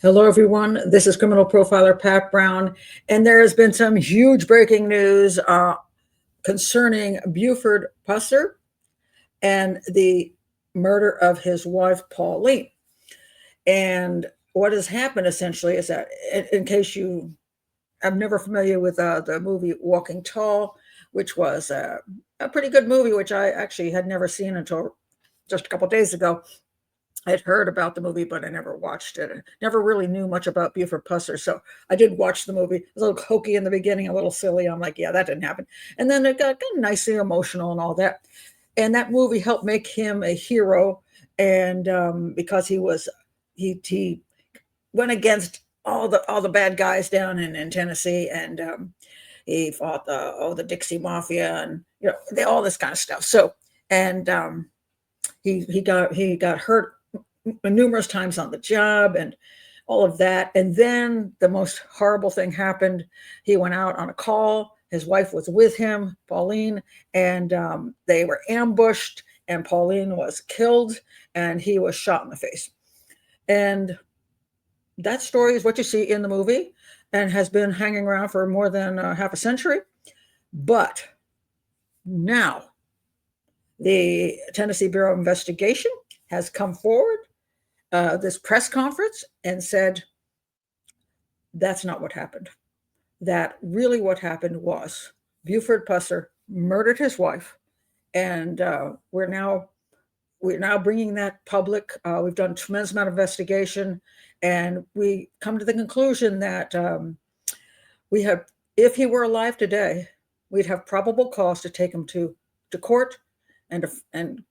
Hello, everyone. This is criminal profiler Pat Brown, and there has been some huge breaking news concerning Buford Pusser and the murder of his wife, Pauline. And what has happened essentially is that, in case you are never familiar with the movie Walking Tall, which was a pretty good movie, which I actually had never seen until just a couple days ago. I'd heard about the movie, but I never watched it. I never really knew much about Buford Pusser, so I did watch the movie. It was a little hokey in the beginning, a little silly. I'm like, yeah, that didn't happen. And then it got nicely emotional and all that. And that movie helped make him a hero, and because he went against all the bad guys down in Tennessee, and he fought the Dixie Mafia, and all this kind of stuff. So and he got hurt numerous times on the job and all of that. And then the most horrible thing happened. He went out on a call. His wife was with him, Pauline, and they were ambushed, and Pauline was killed, and he was shot in the face. And that story is what you see in the movie and has been hanging around for more than half a century. But now the Tennessee Bureau of Investigation has come forward this press conference and said that's not what happened. That really what happened was Buford Pusser murdered his wife, and we're now bringing that public. We've done a tremendous amount of investigation, and we come to the conclusion that if he were alive today, we'd have probable cause to take him to court, and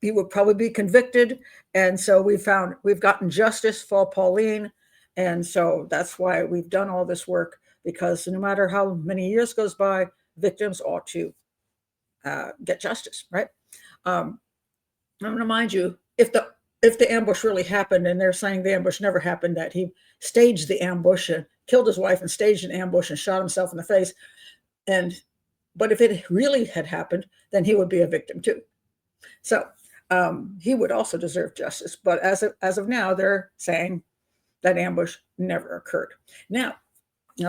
he would probably be convicted. And so we've gotten justice for Pauline. And so that's why we've done all this work, because no matter how many years goes by, victims ought to get justice, right? I'm going to remind you, if the ambush really happened, and they're saying the ambush never happened, that he staged the ambush and killed his wife and staged an ambush and shot himself in the face. But if it really had happened, then he would be a victim too. So he would also deserve justice. But as of now, they're saying that ambush never occurred. Now,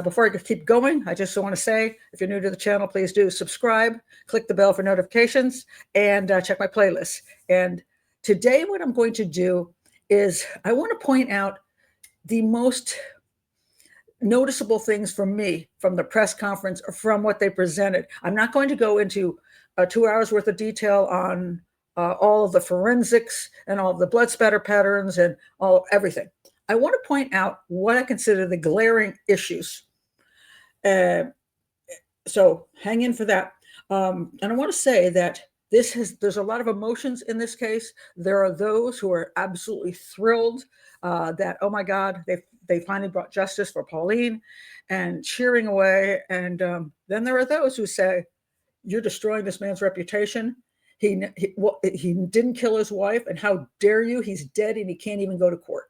before I keep going, I just want to say, if you're new to the channel, please do subscribe, click the bell for notifications, and check my playlist. And today what I'm going to do is I want to point out the most noticeable things for me from the press conference or from what they presented. I'm not going to go into 2 hours worth of detail on all of the forensics and all of the blood spatter patterns and everything. I want to point out what I consider the glaring issues. So hang in for that. And I want to say that there's a lot of emotions in this case. There are those who are absolutely thrilled that, oh my God, they finally brought justice for Pauline, and cheering away. And then there are those who say, you're destroying this man's reputation. He didn't kill his wife, and how dare you? He's dead, and he can't even go to court.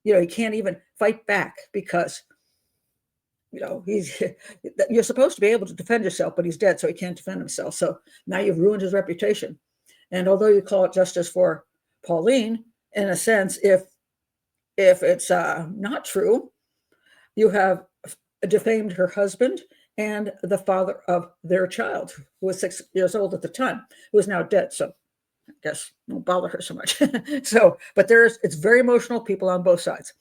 He can't even fight back because, you're supposed to be able to defend yourself, but he's dead, so he can't defend himself. So now you've ruined his reputation. And although you call it justice for Pauline, in a sense, if it's not true, you have defamed her husband and the father of their child, who was 6 years old at the time, who is now dead. So I guess won't bother her so much. But it's very emotional, people on both sides.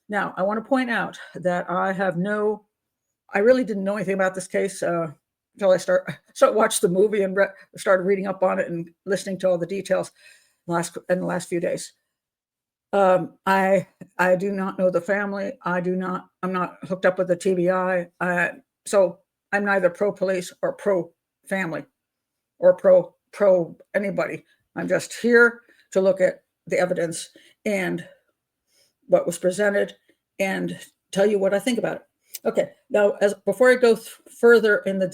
Now, I want to point out that I really didn't know anything about this case until I started watch the movie and started reading up on it and listening to all the details in the last few days. I do not know the family. I'm not hooked up with the TBI. So I'm neither pro-police or pro-family or pro anybody. I'm just here to look at the evidence and what was presented and tell you what I think about it. Okay, now before I go further in the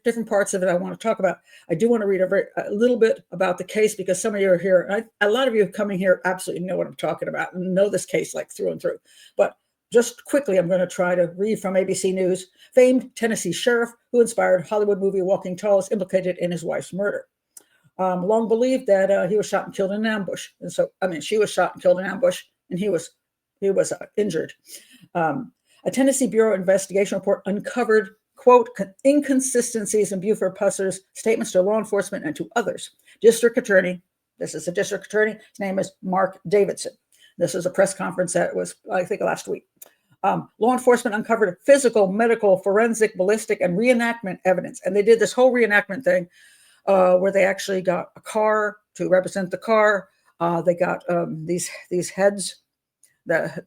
different parts of it I want to talk about, I do want to read a little bit about the case, because some of you are here. A lot of you coming here absolutely know what I'm talking about and know this case like through and through. But just quickly, I'm going to try to read from ABC News. Famed Tennessee sheriff who inspired Hollywood movie Walking Tall is implicated in his wife's murder. Long believed that he was shot and killed in an ambush. And so, she was shot and killed in an ambush, and he was injured. A Tennessee Bureau investigation report uncovered, quote, inconsistencies in Buford Pusser's statements to law enforcement and to others. District attorney, this is a district attorney, his name is Mark Davidson. This is a press conference that was, I think, last week. Law enforcement uncovered physical, medical, forensic, ballistic, and reenactment evidence. And they did this whole reenactment thing where they actually got a car to represent the car. They got these heads,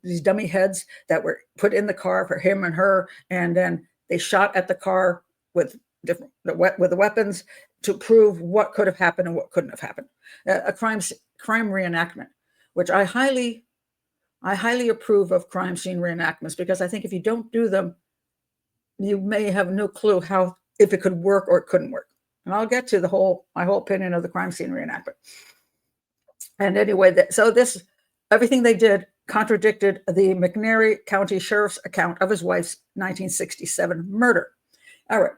these dummy heads that were put in the car for him and her, and then they shot at the car with the weapons to prove what could have happened and what couldn't have happened. A crime reenactment, which I highly approve of crime scene reenactments, because I think if you don't do them, you may have no clue if it could work or it couldn't work. And I'll get to my whole opinion of the crime scene reenactment. And anyway, everything they did contradicted the McNairy County Sheriff's account of his wife's 1967 murder. All right.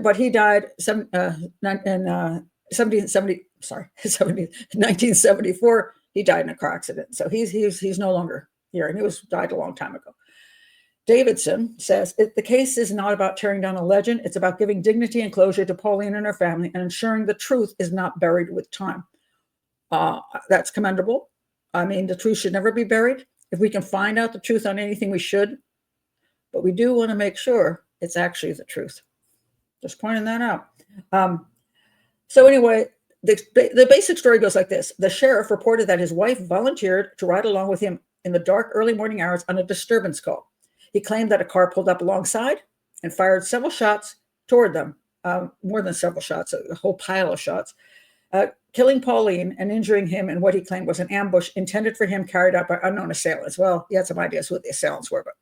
But he died in 1974. He died in a car accident. So he's no longer here, and he died a long time ago. Davidson says, the case is not about tearing down a legend. It's about giving dignity and closure to Pauline and her family and ensuring the truth is not buried with time. That's commendable. I mean, the truth should never be buried. If we can find out the truth on anything, we should. But we do want to make sure it's actually the truth. Just pointing that out. So anyway, the basic story goes like this. The sheriff reported that his wife volunteered to ride along with him in the dark, early morning hours on a disturbance call. He claimed that a car pulled up alongside and fired several shots toward them, more than several shots, a whole pile of shots, killing Pauline and injuring him in what he claimed was an ambush intended for him, carried out by unknown assailants. Well, he had some ideas who the assailants were, but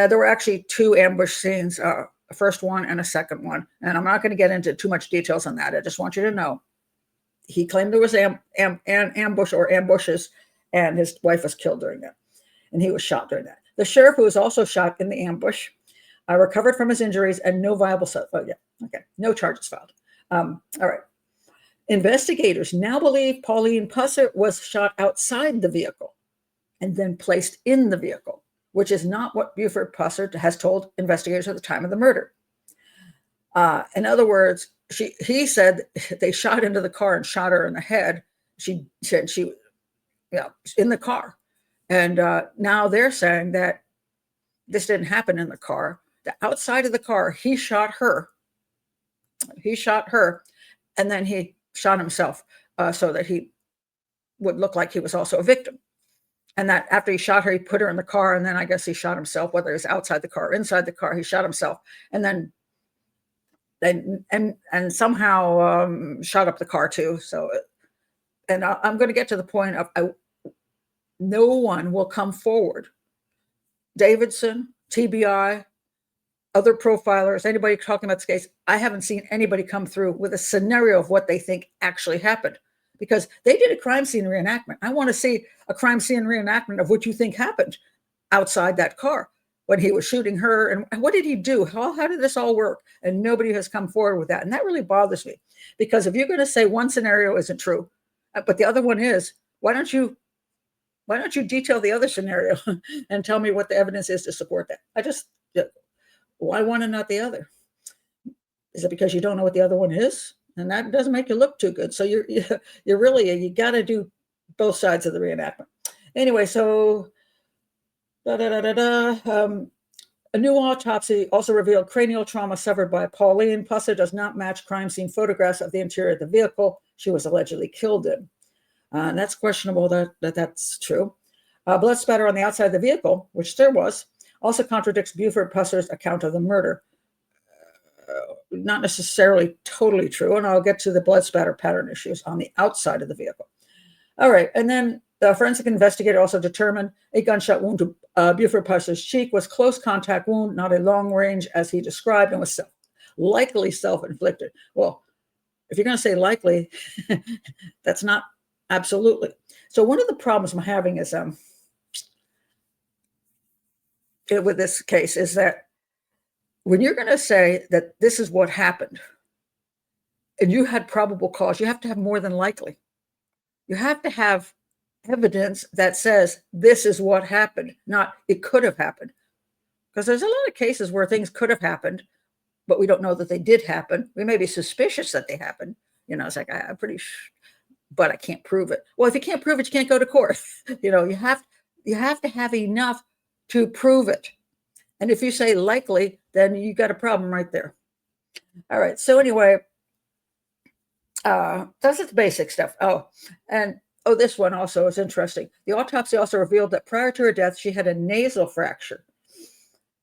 there were actually two ambush scenes, a first one and a second one. And I'm not going to get into too much details on that. I just want you to know. He claimed there was an ambush or ambushes, and his wife was killed during that. And he was shot during that. The sheriff, who was also shot in the ambush, recovered from his injuries and no no charges filed. All right. Investigators now believe Pauline Pusser was shot outside the vehicle and then placed in the vehicle, which is not what Buford Pusser has told investigators at the time of the murder. In other words, he said they shot into the car and shot her in the head. She said she in the car. And now they're saying that this didn't happen in the car. The outside of the car, he shot her. And then he shot himself so that he would look like he was also a victim. And that after he shot her, he put her in the car, and then I guess he shot himself, whether it was outside the car or inside the car, he shot himself. And then somehow shot up the car too. So, and I'm going to get to the point of no one will come forward. Davidson, TBI, other profilers, anybody talking about this case, I haven't seen anybody come through with a scenario of what they think actually happened, because they did a crime scene reenactment. I want to see a crime scene reenactment of what you think happened outside that car when he was shooting her. And what did he do? How did this all work? And nobody has come forward with that. And that really bothers me, because if you're going to say one scenario isn't true, but the other one is, why don't you detail the other scenario and tell me what the evidence is to support that? Why one and not the other? Is it because you don't know what the other one is? And that doesn't make you look too good. So you got to do both sides of the reenactment. Anyway, so a new autopsy also revealed cranial trauma suffered by Pauline Pusser does not match crime scene photographs of the interior of the vehicle she was allegedly killed in. And that's questionable that's true. Blood spatter on the outside of the vehicle, which there was, also contradicts Buford Pusser's account of the murder. Not necessarily totally true, and I'll get to the blood spatter pattern issues on the outside of the vehicle. All right, and then the forensic investigator also determined a gunshot wound to Buford Pusser's cheek was close contact wound, not a long range as he described, and was likely self-inflicted. Well, if you're going to say likely, that's not absolutely. So one of the problems I'm having is with this case is that when you're going to say that this is what happened and you had probable cause, you have to have more than likely. You have to have evidence that says this is what happened, not it could have happened. Because there's a lot of cases where things could have happened, but we don't know that they did happen. We may be suspicious that they happened. It's like, I'm pretty sure, but I can't prove it. Well, if you can't prove it, you can't go to court. You have to have enough to prove it. And if you say likely, then you got a problem right there. All right. So anyway, that's the basic stuff. This one also is interesting. The autopsy also revealed that prior to her death, she had a nasal fracture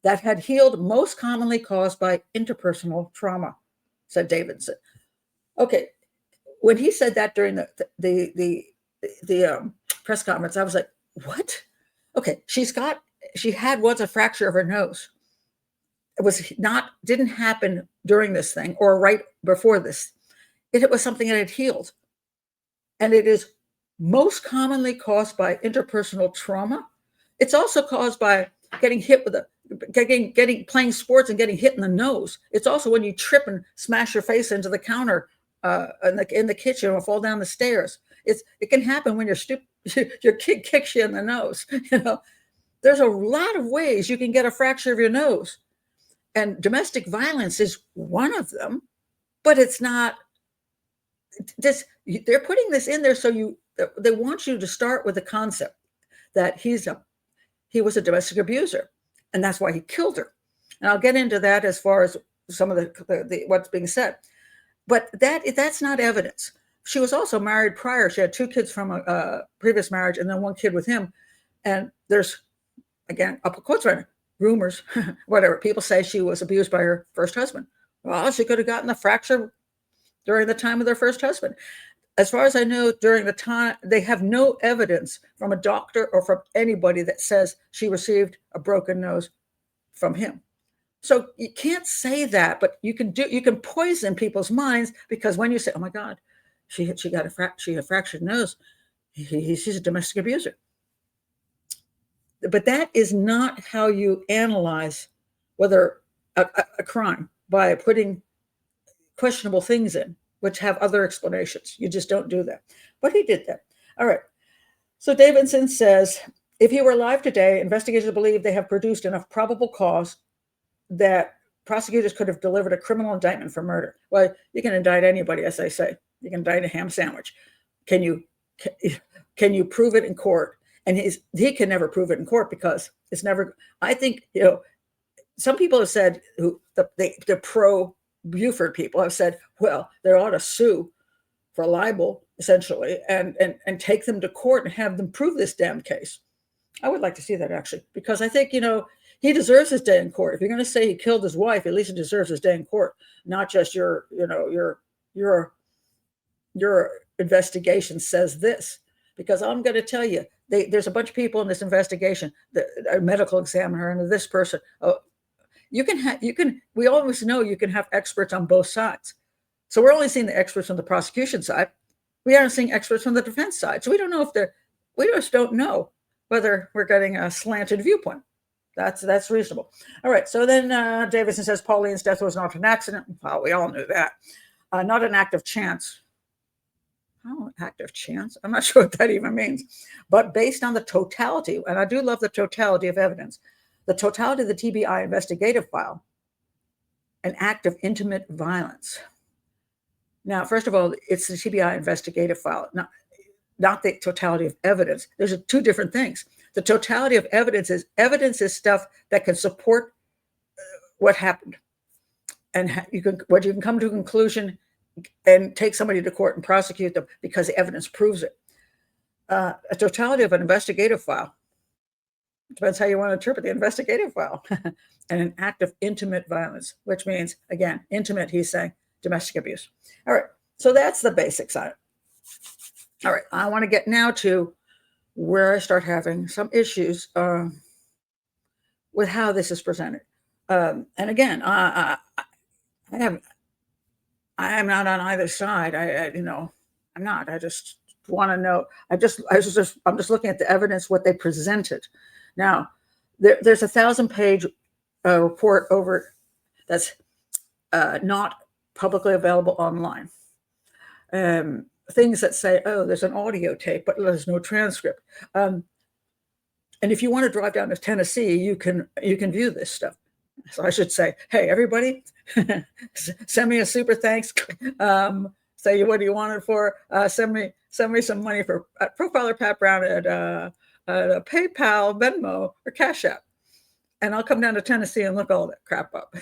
that had healed, most commonly caused by interpersonal trauma, said Davidson. Okay, when he said that during the press conference, I was like, what? Okay, she had once a fracture of her nose. Didn't happen during this thing or right before this. It was something that had healed. And it is most commonly caused by interpersonal trauma. It's also caused by getting hit with playing sports and getting hit in the nose. It's also when you trip and smash your face into the counter in the kitchen or fall down the stairs. It can happen when your kid kicks you in the nose. There's a lot of ways you can get a fracture of your nose, and domestic violence is one of them. But it's not this. They're putting this in there so they want you to start with the concept that he was a domestic abuser, and that's why he killed her. And I'll get into that as far as some of the what's being said. But that's not evidence. She was also married prior. She had 2 kids from a previous marriage and then 1 kid with him. And there's, again, upper quotes right now, rumors, whatever. People say she was abused by her first husband. Well, she could have gotten the fracture during the time of their first husband. As far as I know, during the time, they have no evidence from a doctor or from anybody that says she received a broken nose from him. So you can't say that, but you can poison people's minds, because when you say, "Oh my God, she had a fractured nose," she's a domestic abuser. But that is not how you analyze whether a crime, by putting questionable things in, which have other explanations. You just don't do that. But he did that. All right. So Davidson says, if he were alive today, investigators believe they have produced enough probable cause that prosecutors could have delivered a criminal indictment for murder. Well, you can indict anybody, as they say. You can indict a ham sandwich. Can you prove it in court? And he can never prove it in court, because it's never. I think some people have said, the pro Buford people have said, well, they ought to sue for libel, essentially, and take them to court and have them prove this damn case. I would like to see that, actually, because I think he deserves his day in court. If you're going to say he killed his wife, at least he deserves his day in court, not just your investigation says this. Because I'm going to tell you, there's a bunch of people in this investigation, a medical examiner and this person. We always know you can have experts on both sides. So we're only seeing the experts on the prosecution side. We aren't seeing experts on the defense side. So we don't know we just don't know whether we're getting a slanted viewpoint. That's reasonable. All right. So then Davidson says Pauline's death was not an accident. Well, we all knew that. Not an act of chance. Oh, act of chance? I'm not sure what that even means. But based on the totality, and I do love the totality of evidence, the totality of the TBI investigative file, an act of violence. Now, first of all, it's the TBI investigative file, not the totality of evidence. There's 2 different things. The totality of evidence is stuff that can support what happened, and you can come to a conclusion and take somebody to court and prosecute them because the evidence proves it. A totality of an investigative file depends how you want to interpret the investigative file, and an act of intimate violence, which means, again, intimate. He's saying domestic abuse. All right, so that's the basics on it. All right, I want to get now to where I start having some issues with how this is presented. And again, I am not on either side. I'm not. I just want to know. I'm just looking at the evidence, what they presented. Now, there's a 1,000-page report over that's not publicly available online. things that say, oh, there's an audio tape, but there's no transcript. And if you want to drive down to Tennessee, you can view this stuff. So I should say, hey, everybody, send me a super thanks. Say what do you want it for? Send me some money for Profiler Pat Brown at PayPal, Venmo, or Cash App, and I'll come down to Tennessee and look all that crap up.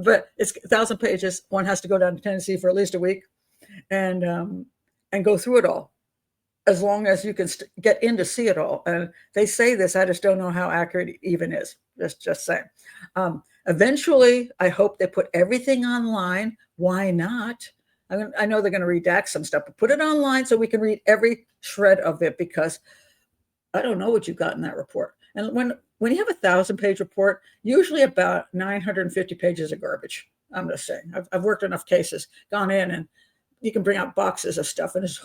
But it's 1,000 pages. One has to go down to Tennessee for at least a week, and go through it all, as long as you can get in to see it all. And they say this, I just don't know how accurate it even is. Just saying. Eventually, I hope they put everything online. Why not? I know they're going to redact some stuff, but put it online so we can read every shred of it, because I don't know what you got in that report. And when you have a 1,000-page report, usually about 950 pages of garbage. I'm just saying. I've worked enough cases, gone in, and you can bring out boxes of stuff, and it's,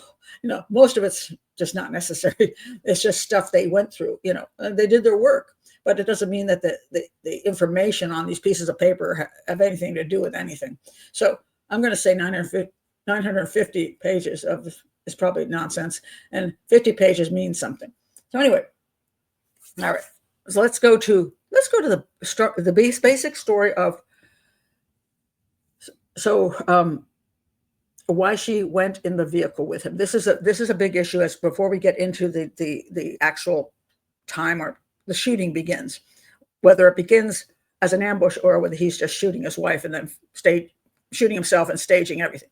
most of it's just not necessary. It's just stuff they went through. And they did their work, but it doesn't mean that the information on these pieces of paper have anything to do with anything. So I'm going to say 950 pages is probably nonsense, and 50 pages means something. So anyway, all right. So let's go to the basic story of why she went in the vehicle with him. This is a big issue as before we get into the actual time or the shooting begins, whether it begins as an ambush or whether he's just shooting his wife and then shooting himself and staging everything.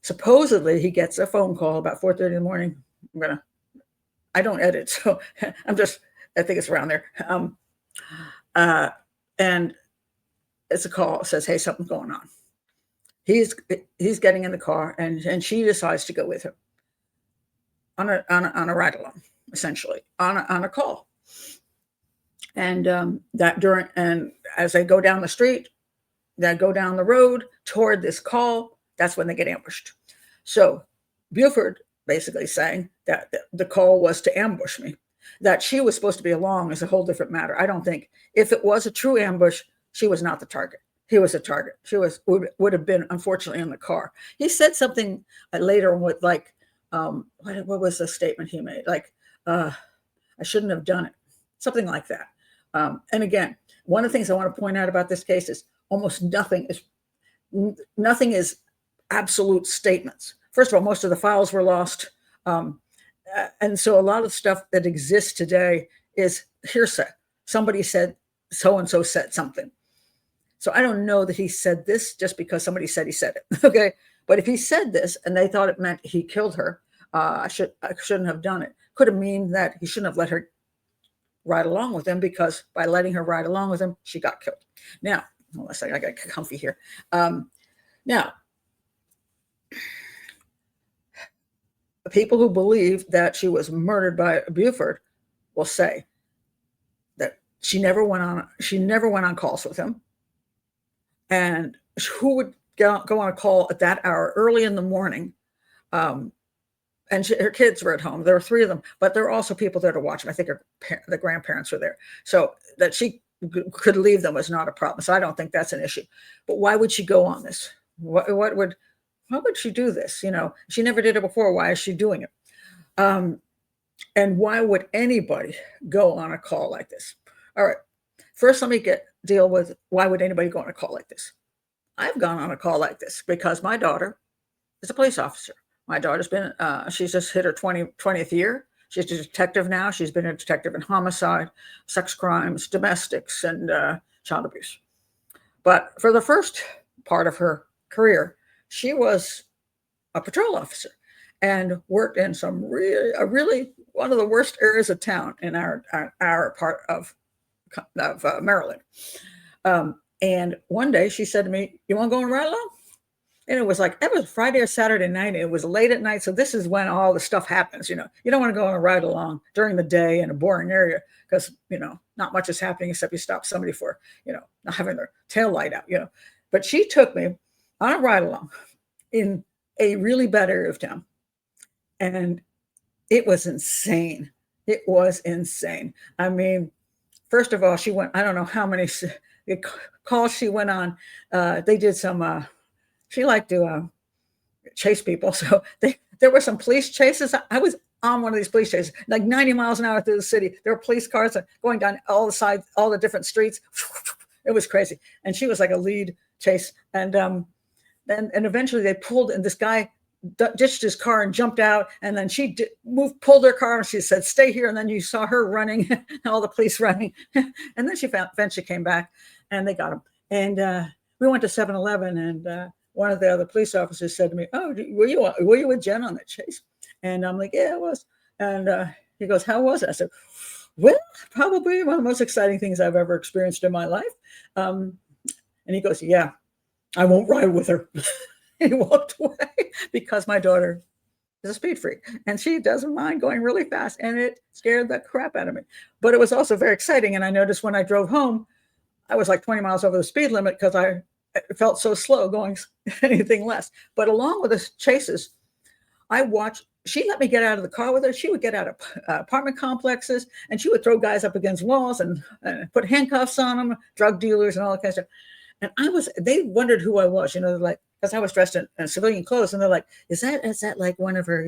Supposedly he gets a phone call about 4:30 in the morning. I don't edit, so I think it's around there. And it's a call. It says, hey, something's going on. He's getting in the car, and she decides to go with him on a ride along, essentially on a call. And and as they go down the street, they go down the road toward this call. That's when they get ambushed. So Buford basically saying that the call was to ambush me. That she was supposed to be along is a whole different matter. I don't think if it was a true ambush, she was not the target. He was a target. She would have been, unfortunately, in the car. He said something later with like, what was the statement he made? Like, I shouldn't have done it. Something like that. And again, one of the things I want to point out about this case is almost nothing is absolute statements. First of all, most of the files were lost. And so a lot of stuff that exists today is hearsay. Somebody said, so-and-so said something. So I don't know that he said this just because somebody said he said it. Okay. But if he said this and they thought it meant he killed her, I shouldn't have done it. Could have mean that he shouldn't have let her ride along with him, because by letting her ride along with him, she got killed. Now, unless I got comfy here. Now, people who believe that she was murdered by Buford will say that she never went on calls with him. And who would go on a call at that hour early in the morning? And her kids were at home. There were 3 of them, but there were also people there to watch them. I think the grandparents were there. So that she could leave them was not a problem. So I don't think that's an issue. But why would she go on this? Why would she do this? She never did it before. Why is she doing it? And why would anybody go on a call like this? All right. First, let me deal with why would anybody go on a call like this? I've gone on a call like this because my daughter is a police officer. My daughter's been, she's just hit her 20th year. She's a detective now. She's been a detective in homicide, sex crimes, domestics, and child abuse. But for the first part of her career, she was a patrol officer and worked in some really one of the worst areas of town in our part of Maryland. And one day she said to me, "You want to go and ride along?" And it was Friday or Saturday night. And it was late at night. So this is when all the stuff happens. You don't want to go on a ride along during the day in a boring area because, not much is happening except you stop somebody for, not having their tail light out, But she took me on a ride along in a really bad area of town. And it was insane. It was insane. I mean, first of all, she went, I don't know how many calls she went on. They did some, she liked to chase people. So there were some police chases. I was on one of these police chases, like 90 miles an hour through the city. There were police cars going down all the sides, all the different streets. It was crazy. And she was like a lead chase. And eventually they pulled, and this guy ditched his car and jumped out. And then she pulled her car, and she said, "Stay here." And then you saw her running, all the police running. And then she eventually came back, and they got him. And we went to 7-Eleven, and one of the other police officers said to me, "Oh, were you with Jen on that chase?" And I'm like, "Yeah, I was." And he goes, "How was it?" I said, "Well, probably one of the most exciting things I've ever experienced in my life." And he goes, "Yeah, I won't ride with her." He walked away because my daughter is a speed freak, and she doesn't mind going really fast, and it scared the crap out of me. But it was also very exciting, and I noticed when I drove home, I was like 20 miles over the speed limit because I felt so slow going anything less. But along with the chases, I watched. She let me get out of the car with her. She would get out of apartment complexes, and she would throw guys up against walls and put handcuffs on them, drug dealers and all that kind of stuff. And they wondered who I was, like, because I was dressed in civilian clothes, and they're like, is that like one of her,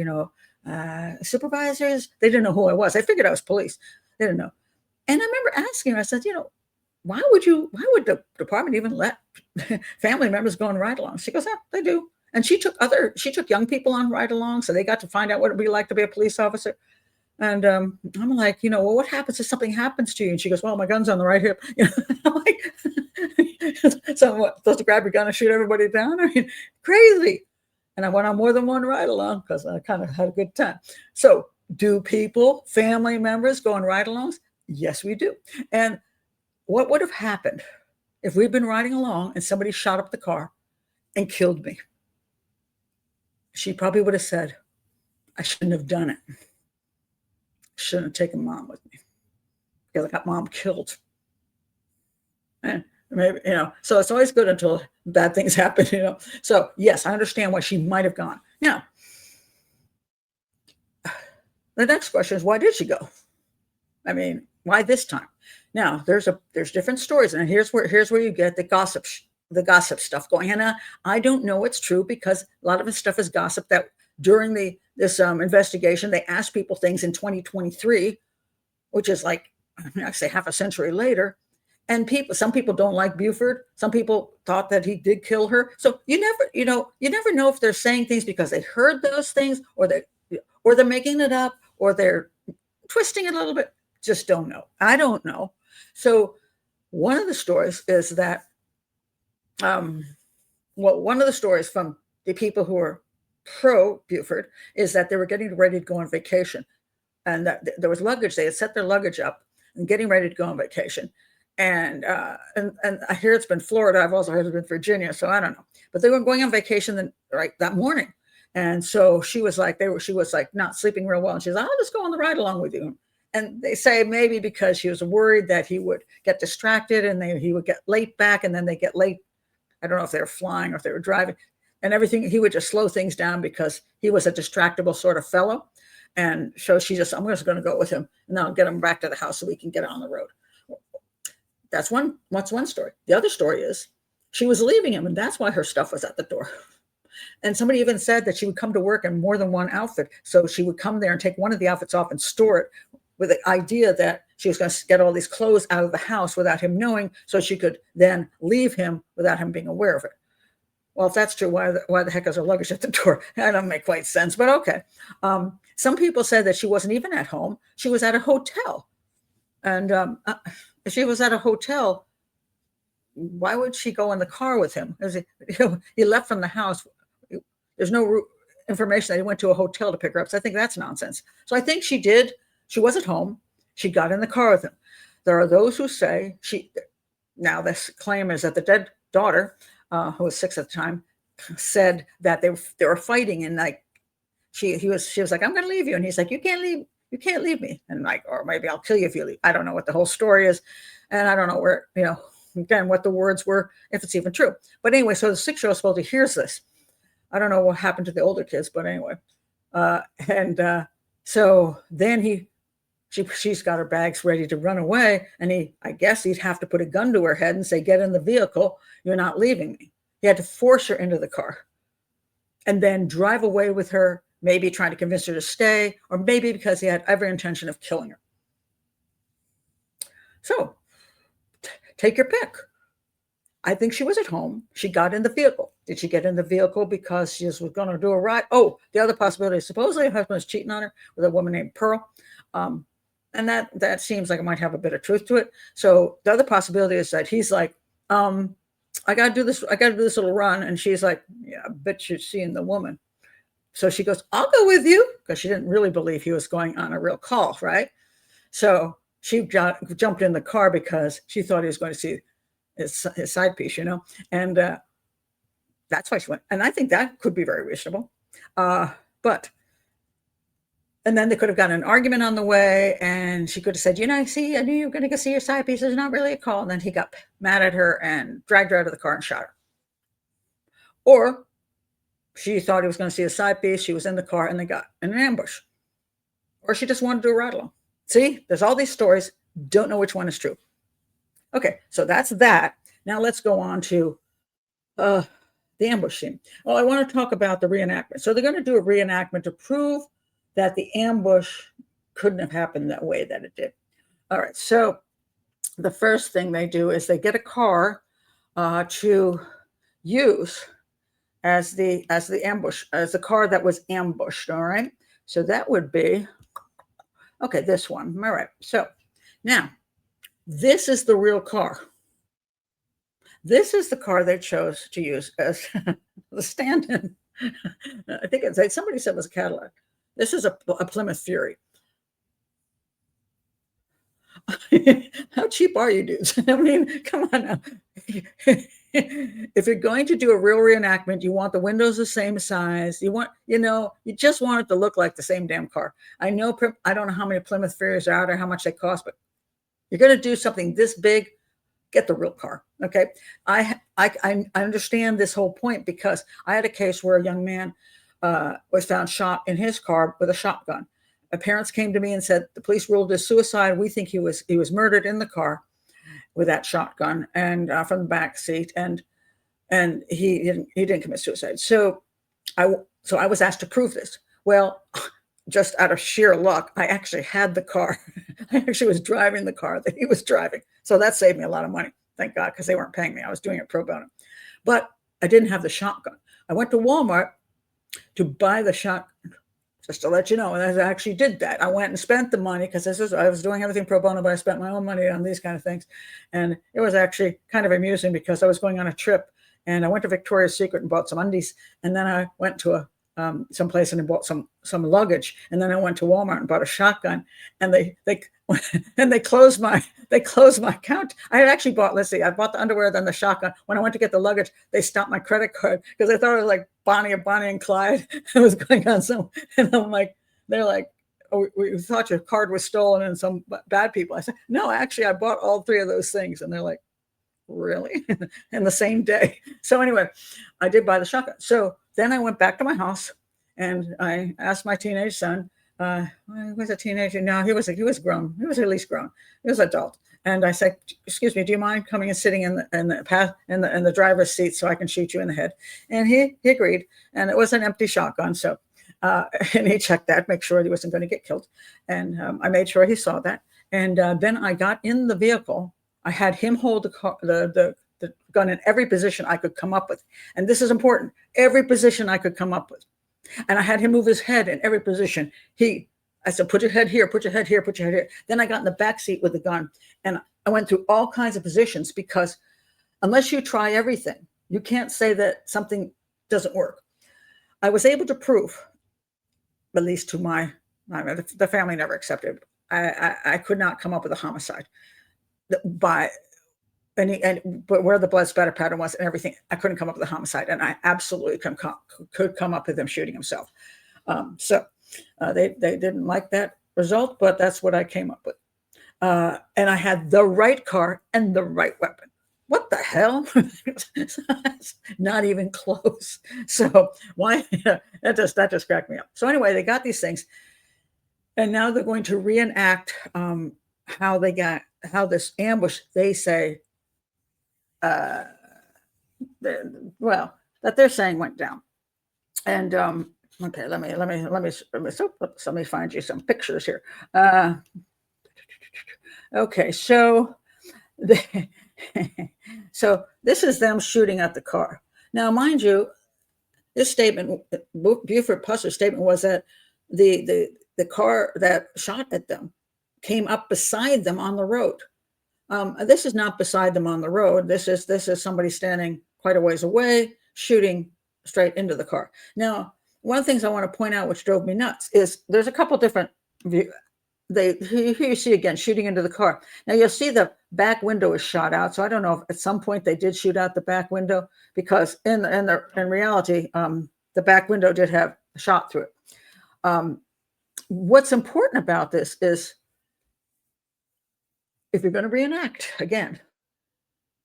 supervisors? They didn't know who I was. They figured I was police. They didn't know. And I remember asking her, I said, why would the department even let family members go on ride-alongs? She goes, "Oh, they do." And she took young people on ride-alongs, so they got to find out what it'd be like to be a police officer. And I'm like, well, what happens if something happens to you? And she goes, "Well, my gun's on the right hip." I'm like, so I'm supposed to grab your gun and shoot everybody down? I mean, crazy. And I went on more than one ride-along because I kind of had a good time. So do family members go on ride-alongs? Yes, we do. And what would have happened if we'd been riding along and somebody shot up the car and killed me? She probably would have said, "I shouldn't have done it. I shouldn't have taken Mom with me because I got Mom killed." And maybe, so it's always good until bad things happen, So yes, I understand why she might have gone. Now, the next question is, why did she go? I mean, why this time? Now, there's different stories, and here's where you get the gossip stuff going. And I don't know it's true because a lot of the stuff is gossip that during this investigation, they asked people things in 2023, which is like, I say half a century later. And some people don't like Buford. Some people thought that he did kill her. So you never know if they're saying things because they heard those things, or they're making it up, or they're twisting it a little bit. Just don't know. I don't know. So one of the stories is that, one of the stories from the people who are pro Buford is that they were getting ready to go on vacation, and that there was luggage. They had set their luggage up and getting ready to go on vacation. And I hear it's been Florida. I've also heard it's been Virginia, so I don't know. But they were going on vacation that morning, and so she was like not sleeping real well, and she's like, "I'll just go on the ride along with you." And they say maybe because she was worried that he would get distracted and he would get late back, and then they get late. I don't know if they were flying or if they were driving, and everything. He would just slow things down because he was a distractible sort of fellow. And so I'm just going to go with him, and then I'll get him back to the house so we can get on the road. That's one story. The other story is she was leaving him, and that's why her stuff was at the door. And somebody even said that she would come to work in more than one outfit. So she would come there and take one of the outfits off and store it with the idea that she was going to get all these clothes out of the house without him knowing, so she could then leave him without him being aware of it. Well, if that's true, why the heck is her luggage at the door? That doesn't make quite sense, but okay. Some people said that she wasn't even at home. She was at a hotel. And if she was at a hotel, why would she go in the car with him? He left from the house. There's no information that he went to a hotel to pick her up. So I think that's nonsense. So I think she did. She was at home. She got in the car with him. There are those who say now this claim is that the dead daughter, who was 6 at the time, said that they were fighting, and like she was like, "I'm going to leave you," and he's like, "You can't leave me," and like, or maybe I'll kill you if you leave. I don't know what the whole story is, and I don't know where again what the words were, if it's even true. But anyway, so the 6-year-old supposedly hears this. I don't know what happened to the older kids, but anyway, so then she's got her bags ready to run away, and I guess he'd have to put a gun to her head and say, "Get in the vehicle. You're not leaving me." He had to force her into the car. and then drive away with her, maybe trying to convince her to stay, or maybe because he had every intention of killing her. So take your pick. I think she was at home. She got in the vehicle. Did she get in the vehicle because she was going to do a ride? Oh, the other possibility is supposedly her husband was cheating on her with a woman named Pearl. And that seems like it might have a bit of truth to it. So the other possibility is that he's like, I got to do this. I got to do this little run. And she's like, yeah, I bet you're seeing the woman. So she goes, I'll go with you, because she didn't really believe he was going on a real call, right? So she jumped in the car because she thought he was going to see his side piece, and that's why she went. And I think that could be very reasonable. But and then they could have gotten an argument on the way, and she could have said, see, I knew you were going to go see your side piece. It's not really a call. And then he got mad at her and dragged her out of the car and shot her. Or she thought he was going to see a side piece. She was in the car and they got in an ambush. Or she just wanted to do a ride along. See, there's all these stories. Don't know which one is true. Okay, so that's that. Now let's go on to the ambush scene. Well, I want to talk about the reenactment. So they're going to do a reenactment to prove that the ambush couldn't have happened that way that it did. All right, so the first thing they do is they get a car to use as the ambush, as the car that was ambushed. All right, so that would be, okay, this one. All right, so now this is the real car. This is the car they chose to use as the stand-in. I think somebody said it was a Cadillac. This is a Plymouth Fury. How cheap are you dudes? I mean, come on now. If you're going to do a real reenactment, you want the windows the same size. You want, you just want it to look like the same damn car. I don't know how many Plymouth Furies are out or how much they cost, but you're going to do something this big, get the real car. Okay. I understand this whole point because I had a case where a young man was found shot in his car with a shotgun. My parents came to me and said, the police ruled as suicide. We think he was murdered in the car with that shotgun and from the back seat. And he didn't commit suicide. So I was asked to prove this. Well, just out of sheer luck, I actually had the car. I actually was driving the car that he was driving. So that saved me a lot of money. Thank God, because they weren't paying me. I was doing it pro bono. But I didn't have the shotgun. I went to Walmart to buy the shotgun, just to let you know. And I actually did that. I went and spent the money because I was doing everything pro bono, but I spent my own money on these kind of things. And it was actually kind of amusing because I was going on a trip and I went to Victoria's Secret and bought some undies. And then I went to someplace and I bought some luggage, and then I went to Walmart and bought a shotgun, and they closed my account. I had actually bought, I bought the underwear, then the shotgun. When I went to get the luggage, they stopped my credit card because I thought it was like Bonnie and Clyde. I was going on and I'm like, they're like, oh, we thought your card was stolen and some bad people. I said, no, actually, I bought all three of those things, and they're like, really? In the same day. So anyway, I did buy the shotgun. So then I went back to my house and I asked my teenage son, he was a teenager. No, he was grown. He was at least grown. He was adult. And I said, excuse me, do you mind coming and sitting in the driver's seat so I can shoot you in the head? And he agreed. And it was an empty shotgun. So, and he checked that, make sure he wasn't going to get killed. And I made sure he saw that. And then I got in the vehicle. I had him hold the gun in every position I could come up with. And this is important. Every position I could come up with. And I had him move his head in every position. I said, put your head here, put your head here, put your head here. Then I got in the back seat with the gun. And I went through all kinds of positions because unless you try everything, you can't say that something doesn't work. I was able to prove, at least to the family never accepted. I could not come up with a homicide but where the blood spatter pattern was and everything, I couldn't come up with a homicide, and I absolutely could come up with him shooting himself. So they didn't like that result, but that's what I came up with. And I had the right car and the right weapon. What the hell? Not even close. So why? That just cracked me up. So anyway, they got these things, and now they're going to reenact how this ambush, they say, that they're saying went down. And okay, let me find you some pictures here. Okay, so so this is them shooting at the car. Now, mind you, this statement, Buford Pusser's statement, was that the car that shot at them came up beside them on the road. This is not beside them on the road. This is somebody standing quite a ways away, shooting straight into the car. Now, one of the things I want to point out, which drove me nuts, is there's a couple different views. Here you see again shooting into the car. Now you'll see the back window is shot out. So I don't know if at some point they did shoot out the back window, because in reality, the back window did have a shot through it. What's important about this is, if you're going to reenact again,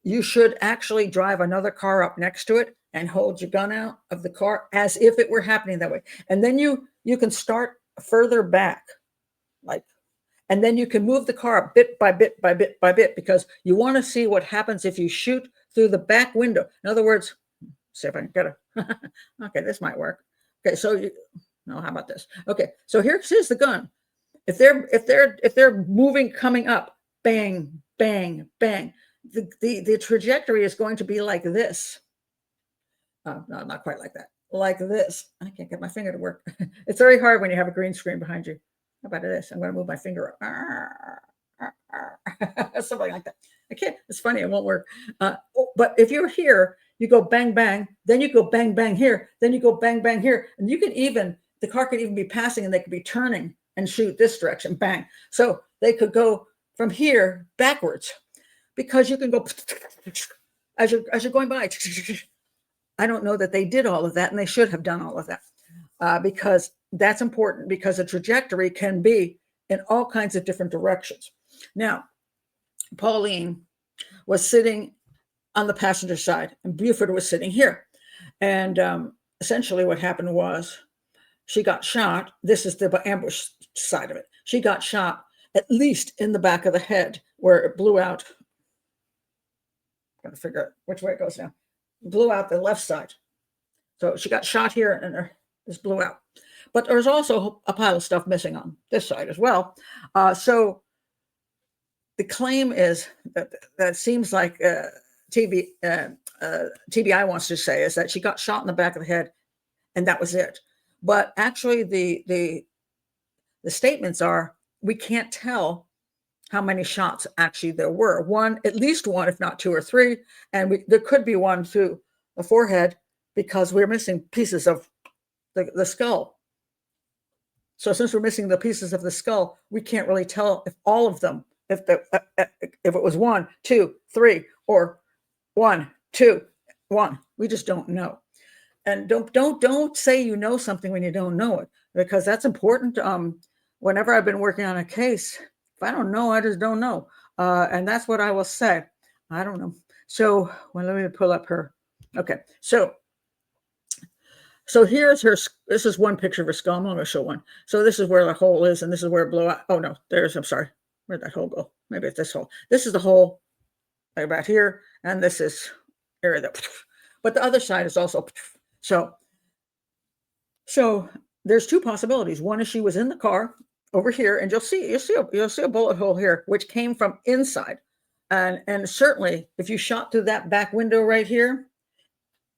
you should actually drive another car up next to it and hold your gun out of the car as if it were happening that way. And then you can start further back, and then you can move the car up bit by bit by bit by bit, because you want to see what happens if you shoot through the back window. In other words, see if I can get it. Okay, this might work. Okay, so no, how about this? Okay, so here's the gun. If they're moving, coming up, bang, bang, bang, the trajectory is going to be like this. No, not quite like that. Like this. I can't get my finger to work. It's very hard when you have a green screen behind you. How about this? I'm going to move my finger up. Something like that. I can't. It's funny. It won't work. But if you're here, you go bang, bang. Then you go bang, bang here. Then you go bang, bang here. And you can even, the car could even be passing and they could be turning and shoot this direction. Bang. So they could go from here backwards, because you can go as you're going by. I don't know that they did all of that, and they should have done all of that, because that's important, because the trajectory can be in all kinds of different directions. Now, Pauline was sitting on the passenger side and Buford was sitting here. And essentially what happened was she got shot. This is the ambush side of it. She got shot at least in the back of the head, where it blew out. I'm going to figure out which way it goes now. Blew out the left side. So she got shot here and this blew out. But there's also a pile of stuff missing on this side as well. So the claim is that seems like TBI wants to say is that she got shot in the back of the head and that was it. But actually the statements are, we can't tell how many shots actually there were. One, at least one, if not two or three. And there could be one through the forehead, because we're missing pieces of the skull. So since we're missing the pieces of the skull, we can't really tell if all of them, if it was 1, 2, 3, or 1, 2, 1. We just don't know. And don't say you know something when you don't know it, because that's important. Whenever I've been working on a case, if I don't know, I just don't know. And that's what I will say. I don't know. So let me pull up her. Okay. So here's her. This is one picture of her skull. I'm going to show one. So this is where the hole is, and this is where it blew out. Oh no, I'm sorry. Where'd that hole go? Maybe it's this hole. This is the hole about here, and this is area that. But the other side is also. So there's two possibilities. One is she was in the car over here, and you'll see a bullet hole here, which came from inside, and certainly if you shot through that back window right here,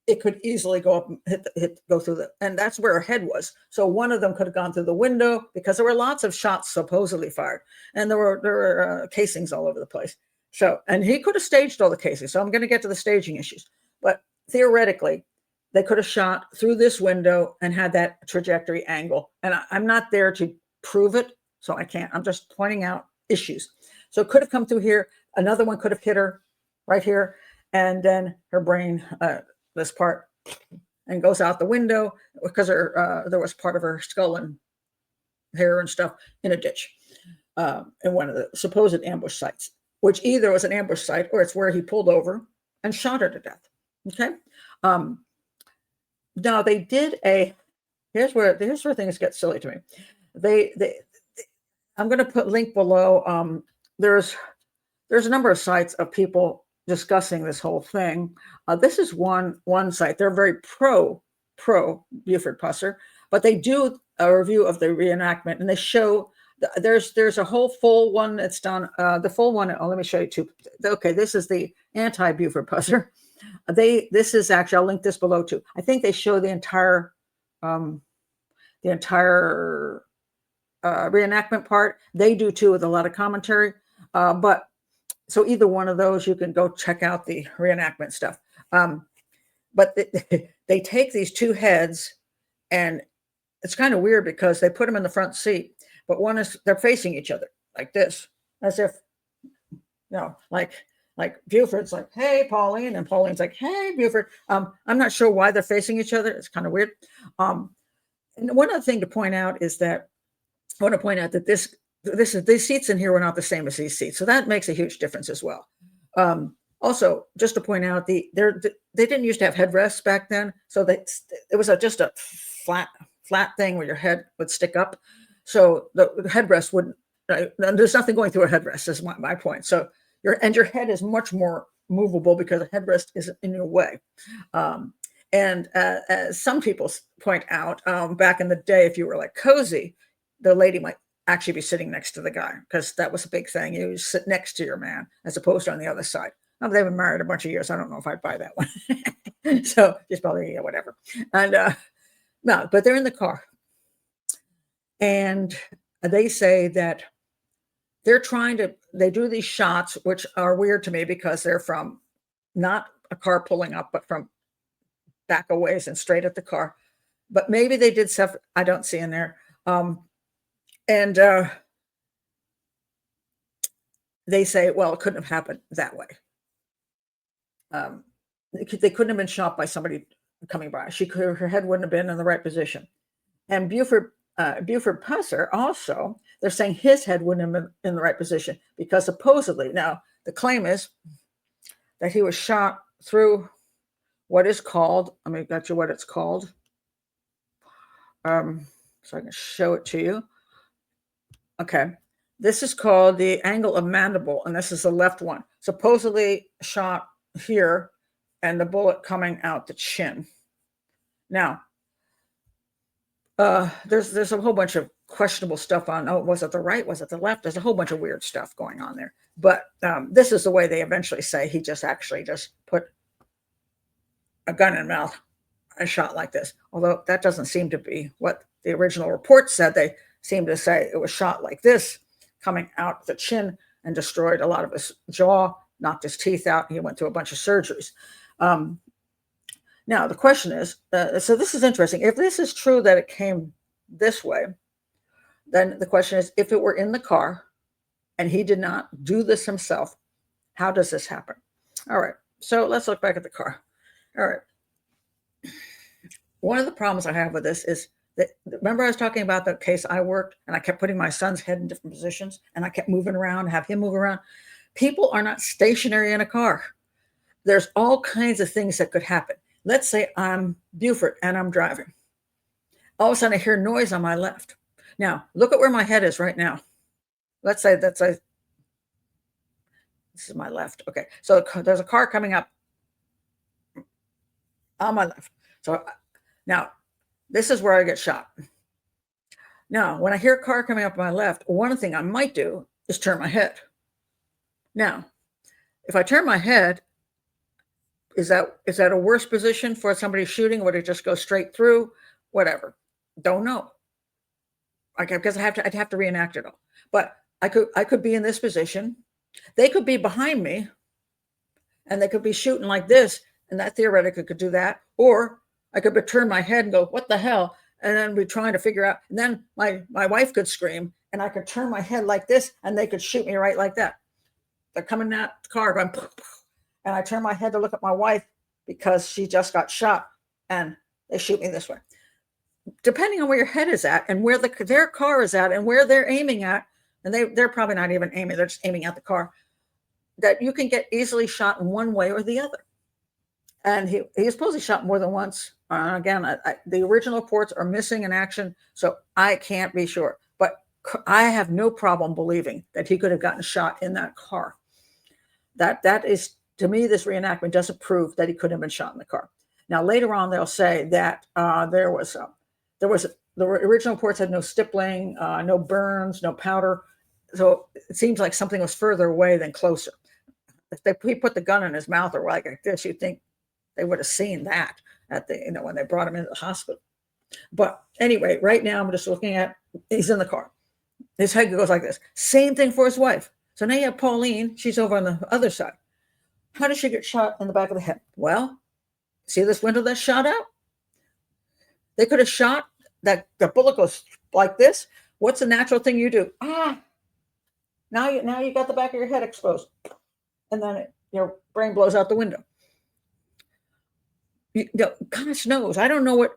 it could easily go up and go through and that's where her head was. So one of them could have gone through the window, because there were lots of shots supposedly fired, and there were casings all over the place. So, and he could have staged all the casings. So I'm going to get to the staging issues, but theoretically, they could have shot through this window and had that trajectory angle. And I'm not there to prove it, so I can't. I'm just pointing out issues. So it could have come through here. Another one could have hit her right here, and then her brain. This part, and goes out the window, because there was part of her skull and hair and stuff in a ditch in one of the supposed ambush sites, which either was an ambush site or it's where he pulled over and shot her to death. Okay. Now they did here's where things get silly to me. I'm going to put link below. There's a number of sites of people discussing this whole thing. This is one site. They're very pro pro Buford Pusser, but they do a review of the reenactment, and they show there's a whole full one that's done. The full one. Oh, let me show you two. Okay, this is the anti Buford Pusser. This is actually, I'll link this below too. I think they show the entire reenactment part. They do too, with a lot of commentary. But so either one of those, you can go check out the reenactment stuff. But they take these two heads, and it's kind of weird because they put them in the front seat, but they're facing each other like this, as if, like Buford's like, "Hey, Pauline," and Pauline's like, "Hey, Buford." I'm not sure why they're facing each other. It's kind of weird. And one other thing to point out is that I want to point out that these seats in here were not the same as these seats, so that makes a huge difference as well. Also, just to point out, they didn't used to have headrests back then, so it was just a flat thing where your head would stick up, so the headrest wouldn't. There's nothing going through a headrest. Is my point. So your head is much more movable because the headrest isn't in your way. And as some people point out, back in the day, if you were like cozy, the lady might actually be sitting next to the guy, because that was a big thing. You sit next to your man as opposed to on the other side. They've been married a bunch of years. I don't know if I'd buy that one. So just probably whatever. And no, but they're in the car. And they say that they do these shots, which are weird to me because they're from not a car pulling up, but from back a ways and straight at the car. But maybe they did stuff I don't see in there. And they say, well, it couldn't have happened that way. They couldn't have been shot by somebody coming by. Her head wouldn't have been in the right position. And Buford Pusser also, they're saying his head wouldn't have been in the right position because supposedly, now the claim is that he was shot through what is called, let me get you what it's called, so I can show it to you. Okay, this is called the angle of mandible, and this is the left one. Supposedly shot here, and the bullet coming out the chin. Now, there's a whole bunch of questionable stuff on, was it the right, was it the left? There's a whole bunch of weird stuff going on there. But this is the way they eventually say he just put a gun in mouth and shot like this. Although that doesn't seem to be what the original report said. They seem to say it was shot like this, coming out the chin, and destroyed a lot of his jaw, knocked his teeth out. He went through a bunch of surgeries. Now, the question is, so this is interesting. If this is true that it came this way, then the question is, if it were in the car and he did not do this himself, how does this happen? All right, so let's look back at the car. All right. One of the problems I have with this is that, remember I was talking about the case I worked, and I kept putting my son's head in different positions, and I kept moving around, have him move around. People are not stationary in a car. There's all kinds of things that could happen. Let's say I'm Buford and I'm driving. All of a sudden I hear noise on my left. Now, look at where my head is right now. Let's say this is my left. Okay, so there's a car coming up on my left. So now this is where I get shot. Now, when I hear a car coming up on my left, one thing I might do is turn my head. Now, if I turn my head, is that a worse position for somebody shooting? Would it just go straight through? Whatever. Don't know. Okay, because I'd have to reenact it all. But I could be in this position. They could be behind me, and they could be shooting like this, and that theoretically could do that. Or I could turn my head and go, "What the hell?" And then be trying to figure out. And then my wife could scream, and I could turn my head like this, and they could shoot me right like that. They're coming at the car, going, and I turn my head to look at my wife because she just got shot, and they shoot me this way. Depending on where your head is at and where their car is at and where they're aiming at, and they're probably not even aiming, they're just aiming at the car, that you can get easily shot in one way or the other. And he was supposedly shot more than once. Again, the original reports are missing in action, so I can't be sure. But I have no problem believing that he could have gotten shot in that car. That is, to me, this reenactment doesn't prove that he could have been shot in the car. Now, later on, they'll say that the original reports had no stippling, no burns, no powder. So it seems like something was further away than closer. If he put the gun in his mouth or like this, you'd think they would have seen that at the, when they brought him into the hospital. But anyway, right now I'm just looking at, he's in the car. His head goes like this. Same thing for his wife. So now you have Pauline. She's over on the other side. How did she get shot in the back of the head? Well, see this window that's shot out? They could have shot that. The bullet goes like this. What's the natural thing you do? Now you got the back of your head exposed, and then your brain blows out the window. Gosh knows, I don't know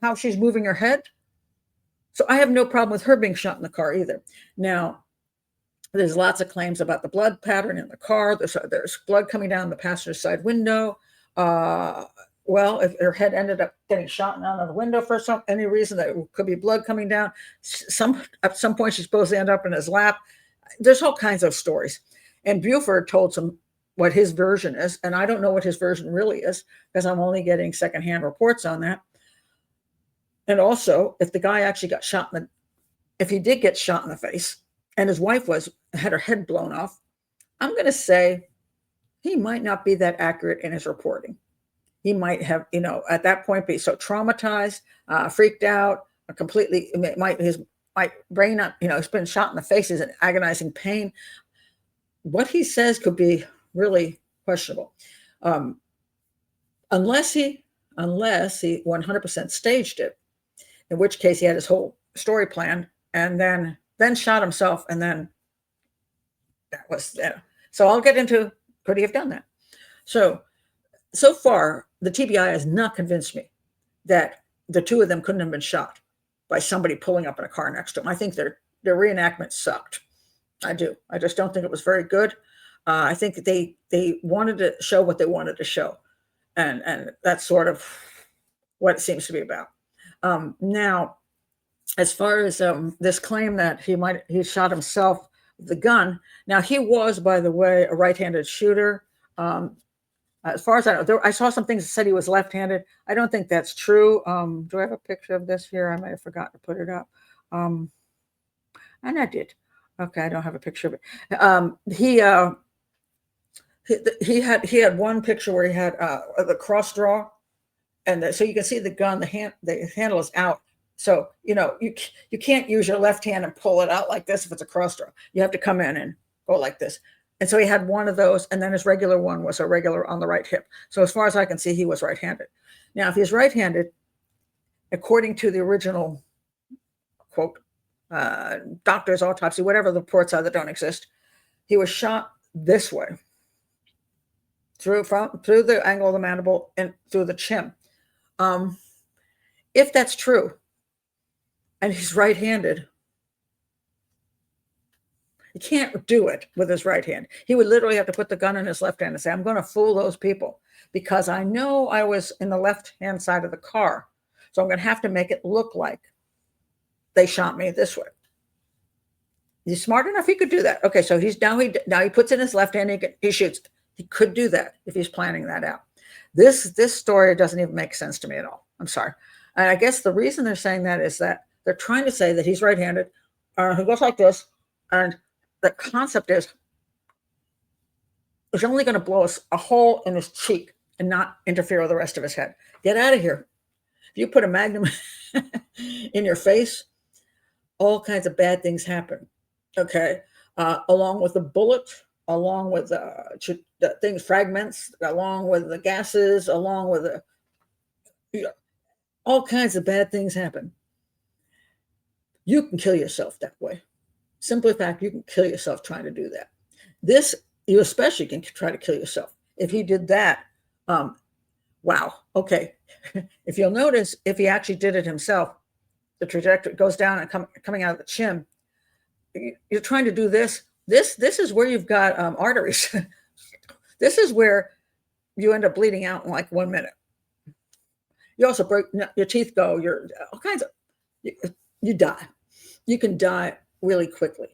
how she's moving her head. So I have no problem with her being shot in the car either. Now, there's lots of claims about the blood pattern in the car. There's blood coming down the passenger side window. Well, if her head ended up getting shot out of the window for any reason, that could be blood coming down. At some point, she's supposed to end up in his lap. There's all kinds of stories. And Buford told some what his version is, and I don't know what his version really is because I'm only getting secondhand reports on that. And also, if the guy actually got shot if he did get shot in the face, and his wife had her head blown off, I'm going to say he might not be that accurate in his reporting. He might have, at that point be so traumatized, freaked out, completely. His brain not, he's been shot in the face. He's in agonizing pain. What he says could be really questionable, unless he 100% staged it, in which case he had his whole story planned and then shot himself, and then that was. So I'll get into, could he have done that? So far, the TBI has not convinced me that the two of them couldn't have been shot by somebody pulling up in a car next to them. I think their reenactment sucked. I do. I just don't think it was very good. I think they wanted to show what they wanted to show, and that's sort of what it seems to be about. Now, as far as this claim that he shot himself with the gun. Now, he was, by the way, a right-handed shooter. As far as I know, I saw some things that said he was left-handed. I don't think that's true. Do I have a picture of this here? I might have forgotten to put it up. And I did. Okay, I don't have a picture of it. He had one picture where he had the cross draw, and so you can see the gun. The handle is out. So you can't use your left hand and pull it out like this if it's a cross draw. You have to come in and go like this. And so he had one of those, and then his regular one was a regular on the right hip. So as far as I can see, he was right-handed. Now, if he's right-handed, according to the original quote, doctor's autopsy, whatever the reports are that don't exist, he was shot this way, through the angle of the mandible and through the chin. If that's true, and he's right-handed, he can't do it with his right hand. He would literally have to put the gun in his left hand and say, I'm going to fool those people because I know I was in the left-hand side of the car. So I'm going to have to make it look like they shot me this way. He's smart enough. He could do that. Okay. So now he puts in his left hand. He shoots. He could do that if he's planning that out. This story doesn't even make sense to me at all. I'm sorry. And I guess the reason they're saying that is that they're trying to say that he's right-handed. He goes like this, and the concept is it's only going to blow a hole in his cheek and not interfere with the rest of his head. Get out of here. If you put a magnum in your face, all kinds of bad things happen. Okay. Along with the bullet, along with the things, fragments, along with the gases, along with all kinds of bad things happen. You can kill yourself that way. Simply fact, you can kill yourself trying to do that. This, you especially can try to kill yourself. If he did that, wow, okay. If you'll notice, if he actually did it himself, the trajectory goes down and coming out of the chin. You're trying to do this. This is where you've got arteries. This is where you end up bleeding out in like 1 minute. You also break your teeth. You're all kinds of. You die. You can die really quickly.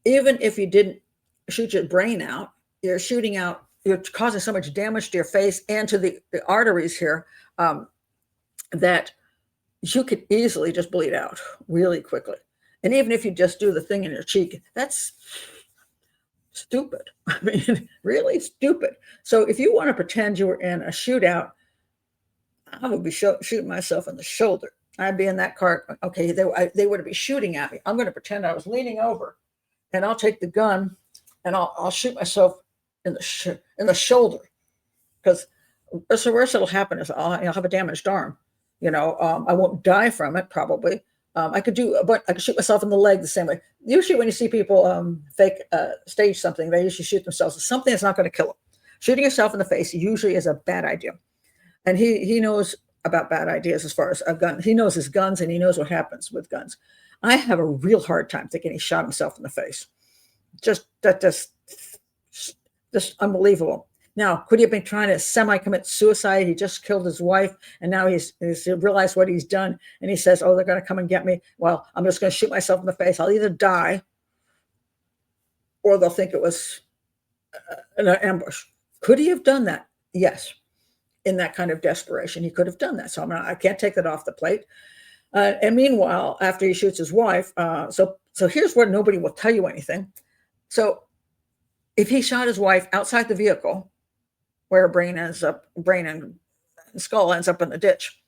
Even if you didn't shoot your brain out, you're shooting out you're causing so much damage to your face and to the arteries here, that you could easily just bleed out really quickly. And even if you just do the thing in your cheek, that's stupid. I mean, really stupid. So if you want to pretend you were in a shootout, I would be shooting myself in the shoulder. I'd be in that car. Okay, they would be shooting at me. I'm going to pretend I was leaning over, and I'll take the gun, and I'll shoot myself in the shoulder, because the worst that'll happen is I'll have a damaged arm. I won't die from it probably. I could shoot myself in the leg the same way. Usually, when you see people fake stage something, they usually shoot themselves with something that's not going to kill them. Shooting yourself in the face usually is a bad idea, and he knows about bad ideas as far as a gun. He knows his guns, and he knows what happens with guns. I have a real hard time thinking he shot himself in the face. Just unbelievable. Now, could he have been trying to semi-commit suicide? He just killed his wife, and now he's realized what he's done, and he says, "Oh, they're going to come and get me. Well, I'm just going to shoot myself in the face. I'll either die, or they'll think it was an ambush." Could he have done that? Yes. In that kind of desperation, he could have done that. So I can't take that off the plate. And meanwhile, after he shoots his wife, so here's where nobody will tell you anything. So if he shot his wife outside the vehicle, where brain and skull ends up in the ditch,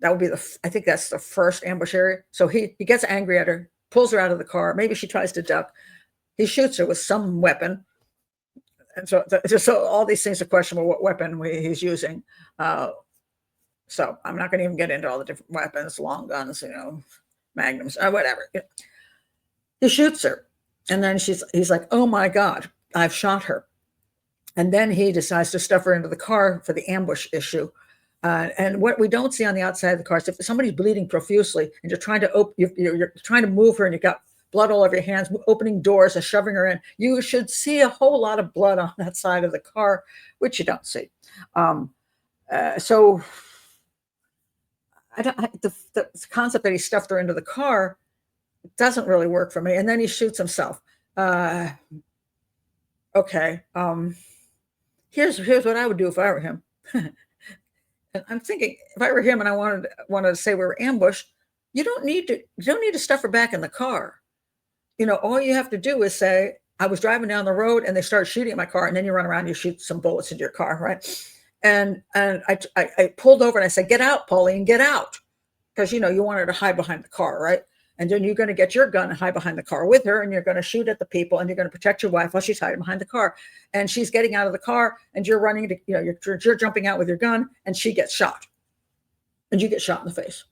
that would be I think that's the first ambush area. So he gets angry at her, pulls her out of the car. Maybe she tries to duck. He shoots her with some weapon. And so all these things are questionable what weapon he's using. So I'm not going to even get into all the different weapons, long guns, magnums, whatever. He shoots her, and then he's like, "Oh my God, I've shot her." And then he decides to stuff her into the car for the ambush issue. And what we don't see on the outside of the car is if somebody's bleeding profusely and you're trying to you're trying to move her, and you've got blood all over your hands, opening doors and shoving her in, you should see a whole lot of blood on that side of the car, which you don't see. So the concept that he stuffed her into the car doesn't really work for me. And then he shoots himself. Okay. Here's what I would do if I were him. And I'm thinking, if I were him and I wanted to say we were ambushed, you don't need to stuff her back in the car. All you have to do is say, "I was driving down the road and they started shooting at my car," and then you run around and you shoot some bullets into your car, right? And I pulled over and I said, "Get out, Pauline, get out," because you want her to hide behind the car, right? And then you're going to get your gun and hide behind the car with her, and you're going to shoot at the people, and you're going to protect your wife while she's hiding behind the car. And she's getting out of the car, and you're running to, you're jumping out with your gun, and she gets shot, and you get shot in the face.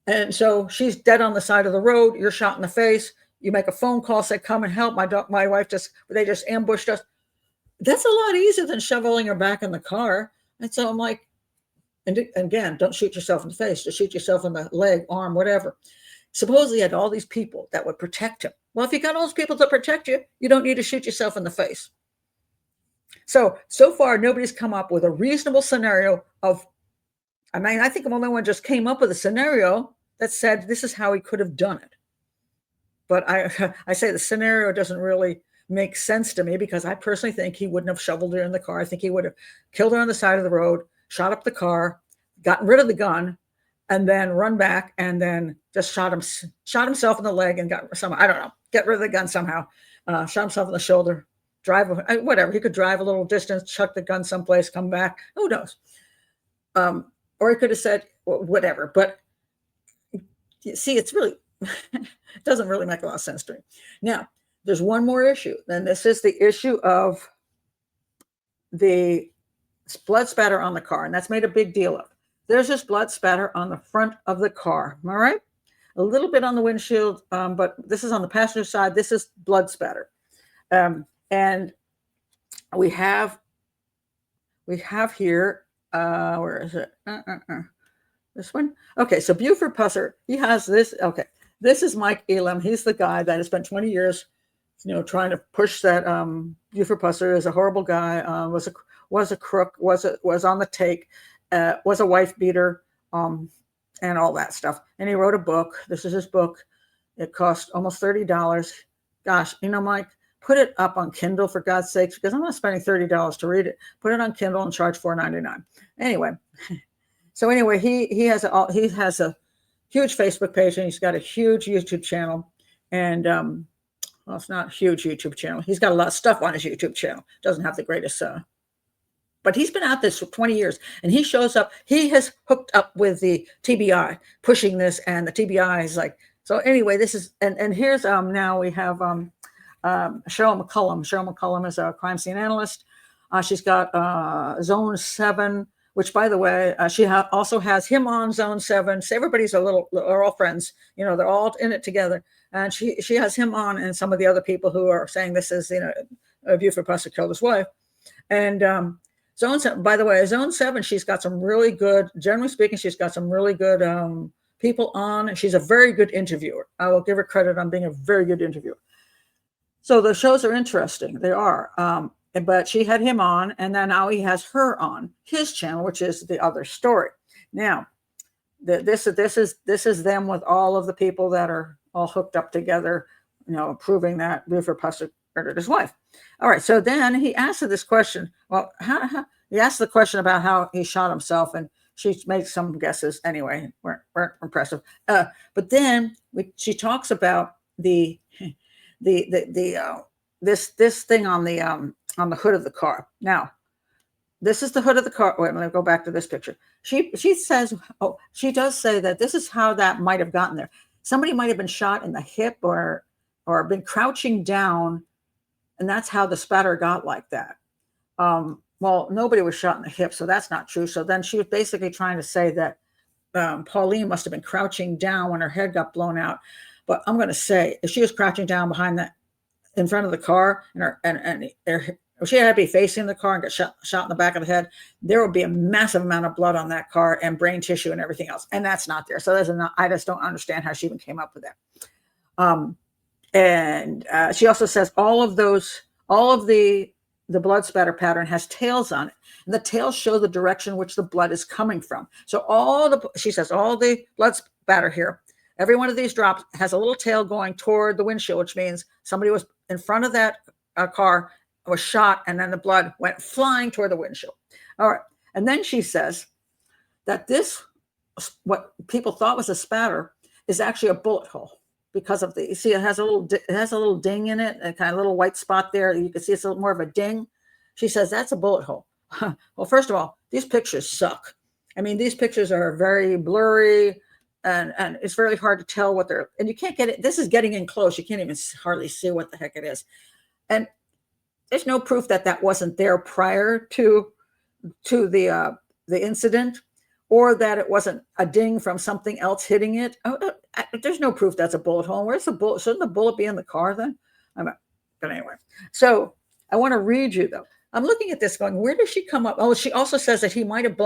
And so she's dead on the side of the road. You're shot in the face. You make a phone call, say, "Come and help. My wife they just ambushed us." That's a lot easier than shoveling her back in the car. And so I'm like, and again, don't shoot yourself in the face. Just shoot yourself in the leg, arm, whatever. Supposedly he had all these people that would protect him. Well, if you got all those people to protect you, you don't need to shoot yourself in the face. So far, nobody's come up with a reasonable scenario I think the only one just came up with a scenario that said this is how he could have done it. But I say the scenario doesn't really make sense to me, because I personally think he wouldn't have shoveled her in the car. I think he would have killed her on the side of the road, shot up the car, gotten rid of the gun, and then run back and then just shot himself in the leg and get rid of the gun somehow, shot himself in the shoulder, drive, whatever. He could drive a little distance, chuck the gun someplace, come back. Who knows? Or he could have said whatever. But you see, it's really, it doesn't really make a lot of sense to me. Now, there's one more issue, and this is the issue of the blood spatter on the car, and that's made a big deal of. There's this blood spatter on the front of the car, all right? A little bit on the windshield, but this is on the passenger side. This is blood spatter. And we have here, where is it? This one? Okay, so Buford Pusser, he has this. Okay, this is Mike Elam. He's the guy that has spent 20 years, trying to push that Buford Pusser is a horrible guy, was a crook, was on the take, was a wife beater, and all that stuff. And he wrote a book. This is his book. It cost almost $30. Gosh, Mike, put it up on Kindle for God's sakes, because I'm not spending $30 to read it. Put it on Kindle and charge $4.99. Anyway, so anyway, he has a huge Facebook page, and he's got a huge YouTube channel, and well, it's not a huge YouTube channel. He's got a lot of stuff on his YouTube channel. Doesn't have the greatest, but he's been at this for 20 years, and he shows up. He has hooked up with the TBI, pushing this, and the TBI is like. So anyway, this is and here's now we have Cheryl McCullum. Cheryl McCullum is a crime scene analyst. She's got Zone 7. Which, by the way, she also has him on Zone 7. So everybody's are all friends. You know, they're all in it together. And she has him on, and some of the other people who are saying this is, Buford Pusser killed his wife. And Zone 7, by the way, Zone 7, she's got some really good, generally speaking, she's got some really good people on. She's a very good interviewer. I will give her credit on being a very good interviewer. So the shows are interesting. They are. But she had him on, and then now he has her on his channel, which is the other story. Now, this is them with all of the people that are all hooked up together, proving that Buford Pusser murdered his wife. All right, so then he asked her this question. Well, he asked the question about how he shot himself, and she made some guesses. Anyway, weren't impressive. But then she talks about this thing on the hood of the car. Now, this is the hood of the car. Wait, let me go back to this picture. She says, she does say that this is how that might have gotten there. Somebody might have been shot in the hip or been crouching down, and that's how the spatter got like that. Well, nobody was shot in the hip, so that's not true. So then she was basically trying to say that Pauline must have been crouching down when her head got blown out. But I'm going to say, if she was crouching down behind that, in front of the car, and she had to be facing the car and get shot in the back of the head, there would be a massive amount of blood on that car and brain tissue and everything else. And that's not there. So I just don't understand how she even came up with that. And she also says all of the blood spatter pattern has tails on it. And the tails show the direction which the blood is coming from. So she says all the blood spatter here, every one of these drops has a little tail going toward the windshield, which means somebody was in front of that car, was shot, and then the blood went flying toward the windshield. All right. And then she says that this, what people thought was a spatter, is actually a bullet hole because of you see, it has a little ding in it, a kind of little white spot there. You can see it's a little more of a ding. She says that's a bullet hole. Well, first of all, these pictures suck. I mean, these pictures are very blurry. And it's very hard to tell what they're, and you can't get it. This is getting in close. You can't even hardly see what the heck it is. And there's no proof that wasn't there prior to the incident, or that it wasn't a ding from something else hitting it. There's no proof that's a bullet hole. Where's the bullet? Shouldn't the bullet be in the car then? But anyway, so I want to read you though. I'm looking at this going, where does she come up? Oh, she also says that he might have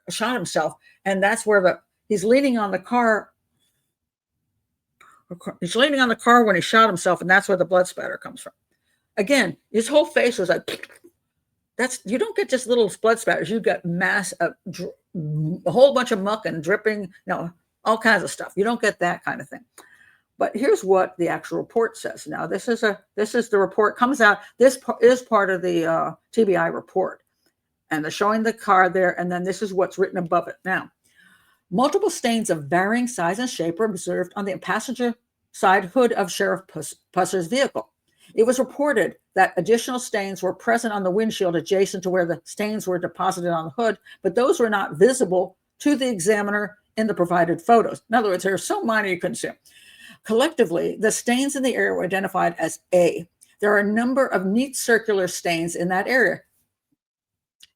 shot himself, and that's where he's leaning on the car. He's leaning on the car when he shot himself, and that's where the blood spatter comes from. Again, his whole face was like, you don't get just little blood spatters. You get a whole bunch of muck and dripping, all kinds of stuff. You don't get that kind of thing. But here's what the actual report says. Now, this is the report comes out. This is part of the TBI report, and they're showing the car there, and then this is what's written above it. Now, multiple stains of varying size and shape were observed on the passenger side hood of Sheriff Pusser's vehicle. It was reported that additional stains were present on the windshield adjacent to where the stains were deposited on the hood, but those were not visible to the examiner in the provided photos. In other words, they were so minor you couldn't see them. Collectively, the stains in the area were identified as A. There are a number of neat circular stains in that area.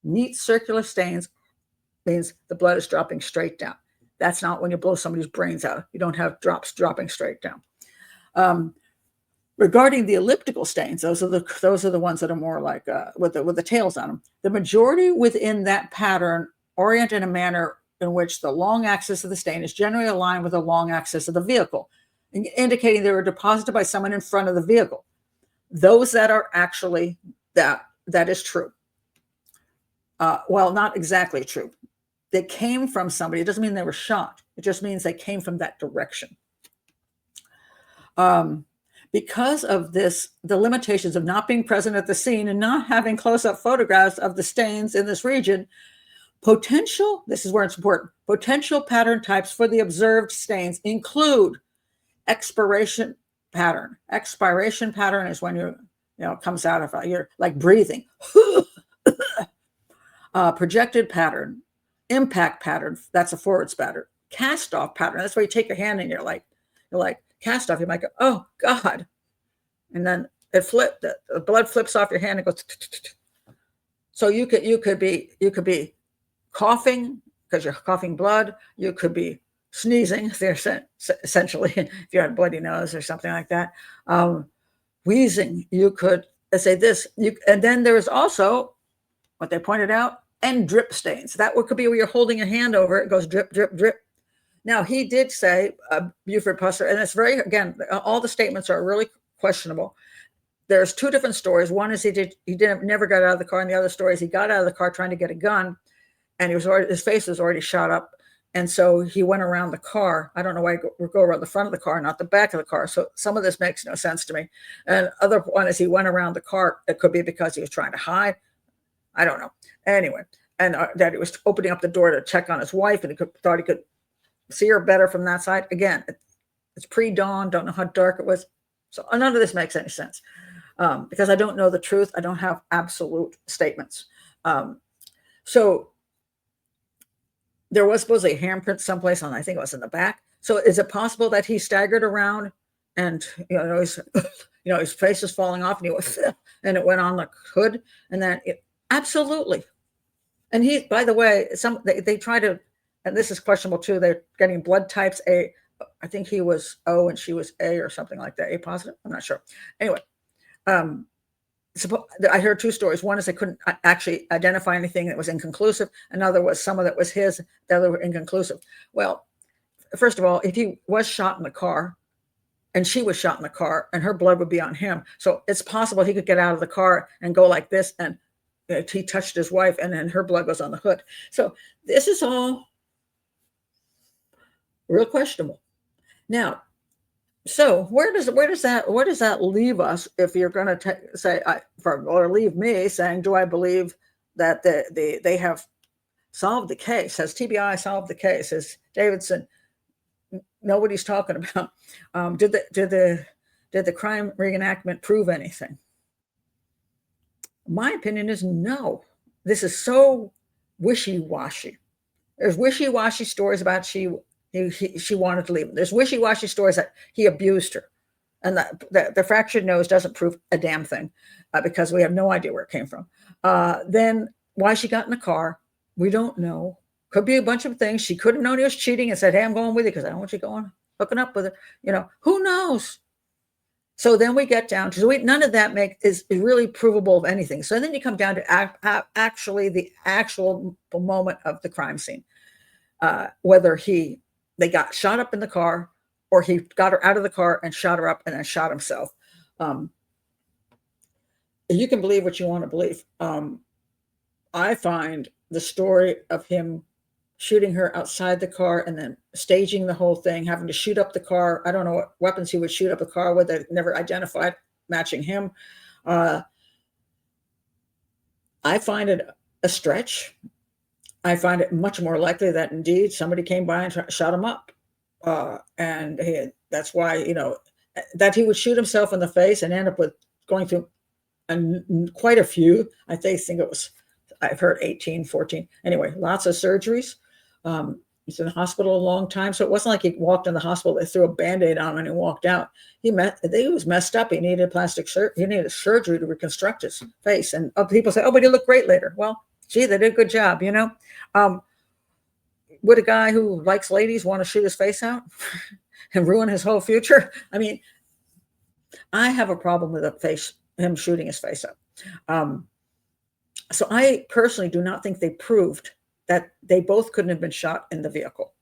Neat circular stains means the blood is dropping straight down. That's not when you blow somebody's brains out. You don't have drops dropping straight down. Regarding the elliptical stains, those are the ones that are more like with the tails on them. The majority within that pattern orient in a manner in which the long axis of the stain is generally aligned with the long axis of the vehicle, indicating they were deposited by someone in front of the vehicle. Those that are actually that is true. Well, not exactly true. They came from somebody. It doesn't mean they were shot. It just means they came from that direction. because of this, the limitations of not being present at the scene and not having close-up photographs of the stains in this region, this is where it's important, potential pattern types for the observed stains include expiration pattern. Expiration pattern is when it comes out of you're like breathing. Projected pattern, impact pattern, that's a forward pattern. Cast off pattern, that's where you take your hand and you're like cast off. You might go, oh God, and then it flipped. The blood flips off your hand and goes. So you could be coughing because you're coughing blood. You could be sneezing, essentially, if you had a bloody nose or something like that. Wheezing, you could say this. And then there is also what they pointed out, and drip stains. That could be where you're holding your hand over it goes drip, drip, drip. Now, he did say, Buford Pusser, and it's again, all the statements are really questionable. There's two different stories. One is he never got out of the car, and the other story is he got out of the car trying to get a gun, and his face was already shot up, and so he went around the car. I don't know why he go around the front of the car, not the back of the car. So some of this makes no sense to me. And other one is he went around the car. It could be because he was trying to hide. I don't know. Anyway, and that he was opening up the door to check on his wife, and thought he could see her better from that side. Again, it's pre-dawn. Don't know how dark it was. So none of this makes any sense because I don't know the truth. I don't have absolute statements. So there was supposedly a handprint someplace on, I think it was in the back. So is it possible that he staggered around and his face was falling off and it went on the hood and then absolutely. And he, by the way, they try to, and this is questionable too. They're getting blood types A. I think he was O and she was A or something like that. A positive. I'm not sure. Anyway, I heard two stories. One is they couldn't actually identify anything that was inconclusive. Another was some of it was his. The other were inconclusive. Well, first of all, if he was shot in the car, and she was shot in the car, and her blood would be on him, so it's possible he could get out of the car and go like this, and he touched his wife, and then her blood was on the hood. So this is all real questionable. Now, so where does that leave us if you're going to say, or leave me saying, do I believe that they have solved the case? Has TBI solved the case? Has Davidson? Nobody's talking about. Did the crime reenactment prove anything? My opinion is no. This is so wishy-washy. There's wishy-washy stories about she wanted to leave him. There's wishy-washy stories that he abused her. And the fractured nose doesn't prove a damn thing because we have no idea where it came from. Then why she got in the car, we don't know. Could be a bunch of things. She could have known he was cheating and said, hey, I'm going with you because I don't want you hooking up with her. Who knows? So then we get down to none of that is really provable of anything. So then you come down to actually the actual moment of the crime scene, whether they got shot up in the car or he got her out of the car and shot her up and then shot himself. You can believe what you want to believe. I find the story of him shooting her outside the car and then staging the whole thing, having to shoot up the car. I don't know what weapons he would shoot up the car with. They never identified matching him. I find it a stretch. I find it much more likely that indeed somebody came by and shot him up. That's why, that he would shoot himself in the face and end up with going through quite a few. I've heard 18, 14. Anyway, lots of surgeries. He's in the hospital a long time. So it wasn't like he walked in the hospital, they threw a Band-Aid on him and he walked out. He was messed up. He needed he needed surgery to reconstruct his face. And people say, oh, but he looked great later. Well, gee, they did a good job, Would a guy who likes ladies want to shoot his face out and ruin his whole future? I mean, I have a problem with him shooting his face up. So I personally do not think they proved that they both couldn't have been shot in the vehicle.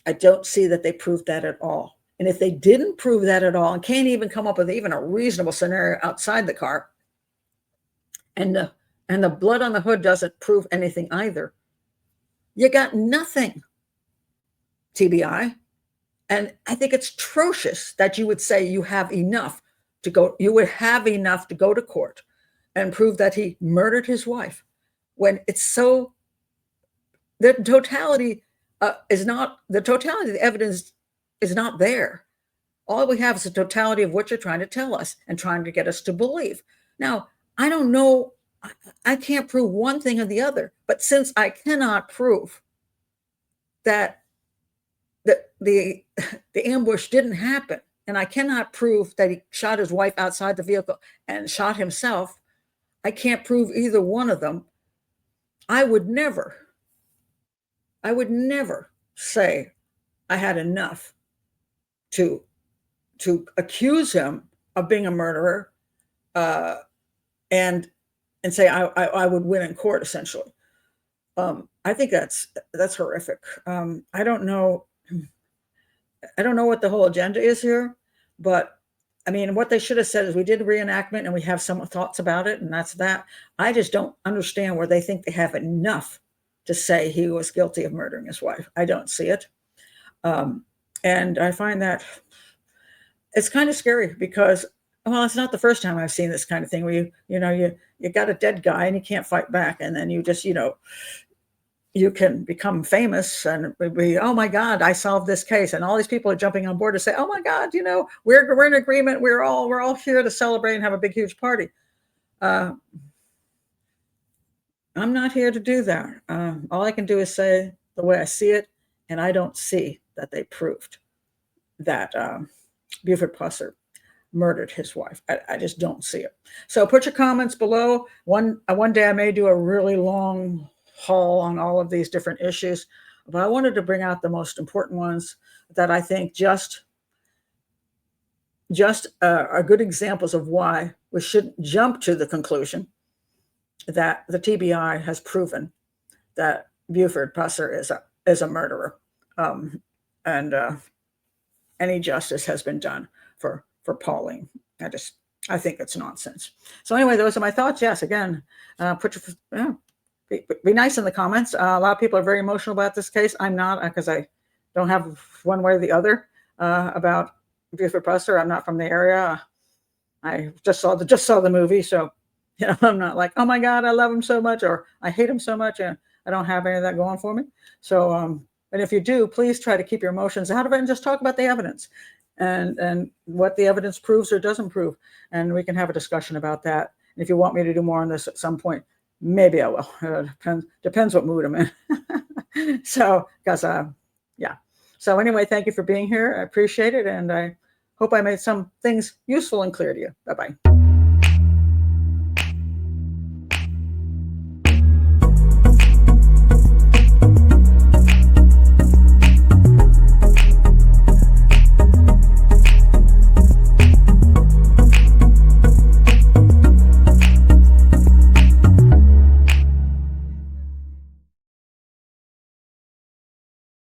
I don't see that they proved that at all. And if they didn't prove that at all and can't even come up with even a reasonable scenario outside the car, and the blood on the hood doesn't prove anything either, you got nothing, TBI. And I think it's atrocious that you would say you have enough you would have enough to go to court and prove that he murdered his wife when it's so, the totality the totality of the evidence is not there. All we have is the totality of what you're trying to tell us and trying to get us to believe. Now, I don't know, I can't prove one thing or the other, but since I cannot prove that the ambush didn't happen, and I cannot prove that he shot his wife outside the vehicle and shot himself, I can't prove either one of them. I would never say I had enough to accuse him of being a murderer, and say I would win in court, essentially. I think that's horrific. I don't know what the whole agenda is here, but I mean, what they should have said is we did reenactment and we have some thoughts about it, and that's that. I just don't understand where they think they have enough to say he was guilty of murdering his wife. I don't see it. And I find that it's kind of scary because, well, it's not the first time I've seen this kind of thing where you got a dead guy and you can't fight back, and then you just, you can become famous and be, oh my God, I solved this case, and all these people are jumping on board to say, oh my God, we're in agreement, we're all here to celebrate and have a big huge party. I'm not here to do that. All I can do is say the way I see it, and I don't see that they proved that Buford Pusser murdered his wife. I just don't see it. So put your comments below. One day I may do a really long haul on all of these different issues, but I wanted to bring out the most important ones that I think just are good examples of why we shouldn't jump to the conclusion that the TBI has proven that Buford Pusser is a murderer, and any justice has been done for Pauline. I think it's nonsense. So anyway, those are my thoughts. Yes, again, be nice in the comments. A lot of people are very emotional about this case. I'm not, because I don't have one way or the other about Buford Pusser. I'm not from the area. I just saw the movie, so I'm not like, oh my God, I love him so much, or I hate him so much, and I don't have any of that going for me. So, and if you do, please try to keep your emotions out of it and just talk about the evidence and what the evidence proves or doesn't prove, and we can have a discussion about that. And if you want me to do more on this at some point, maybe I will. Depends what mood I'm in. So, because yeah. So anyway, thank you for being here. I appreciate it, and I hope I made some things useful and clear to you. Bye-bye.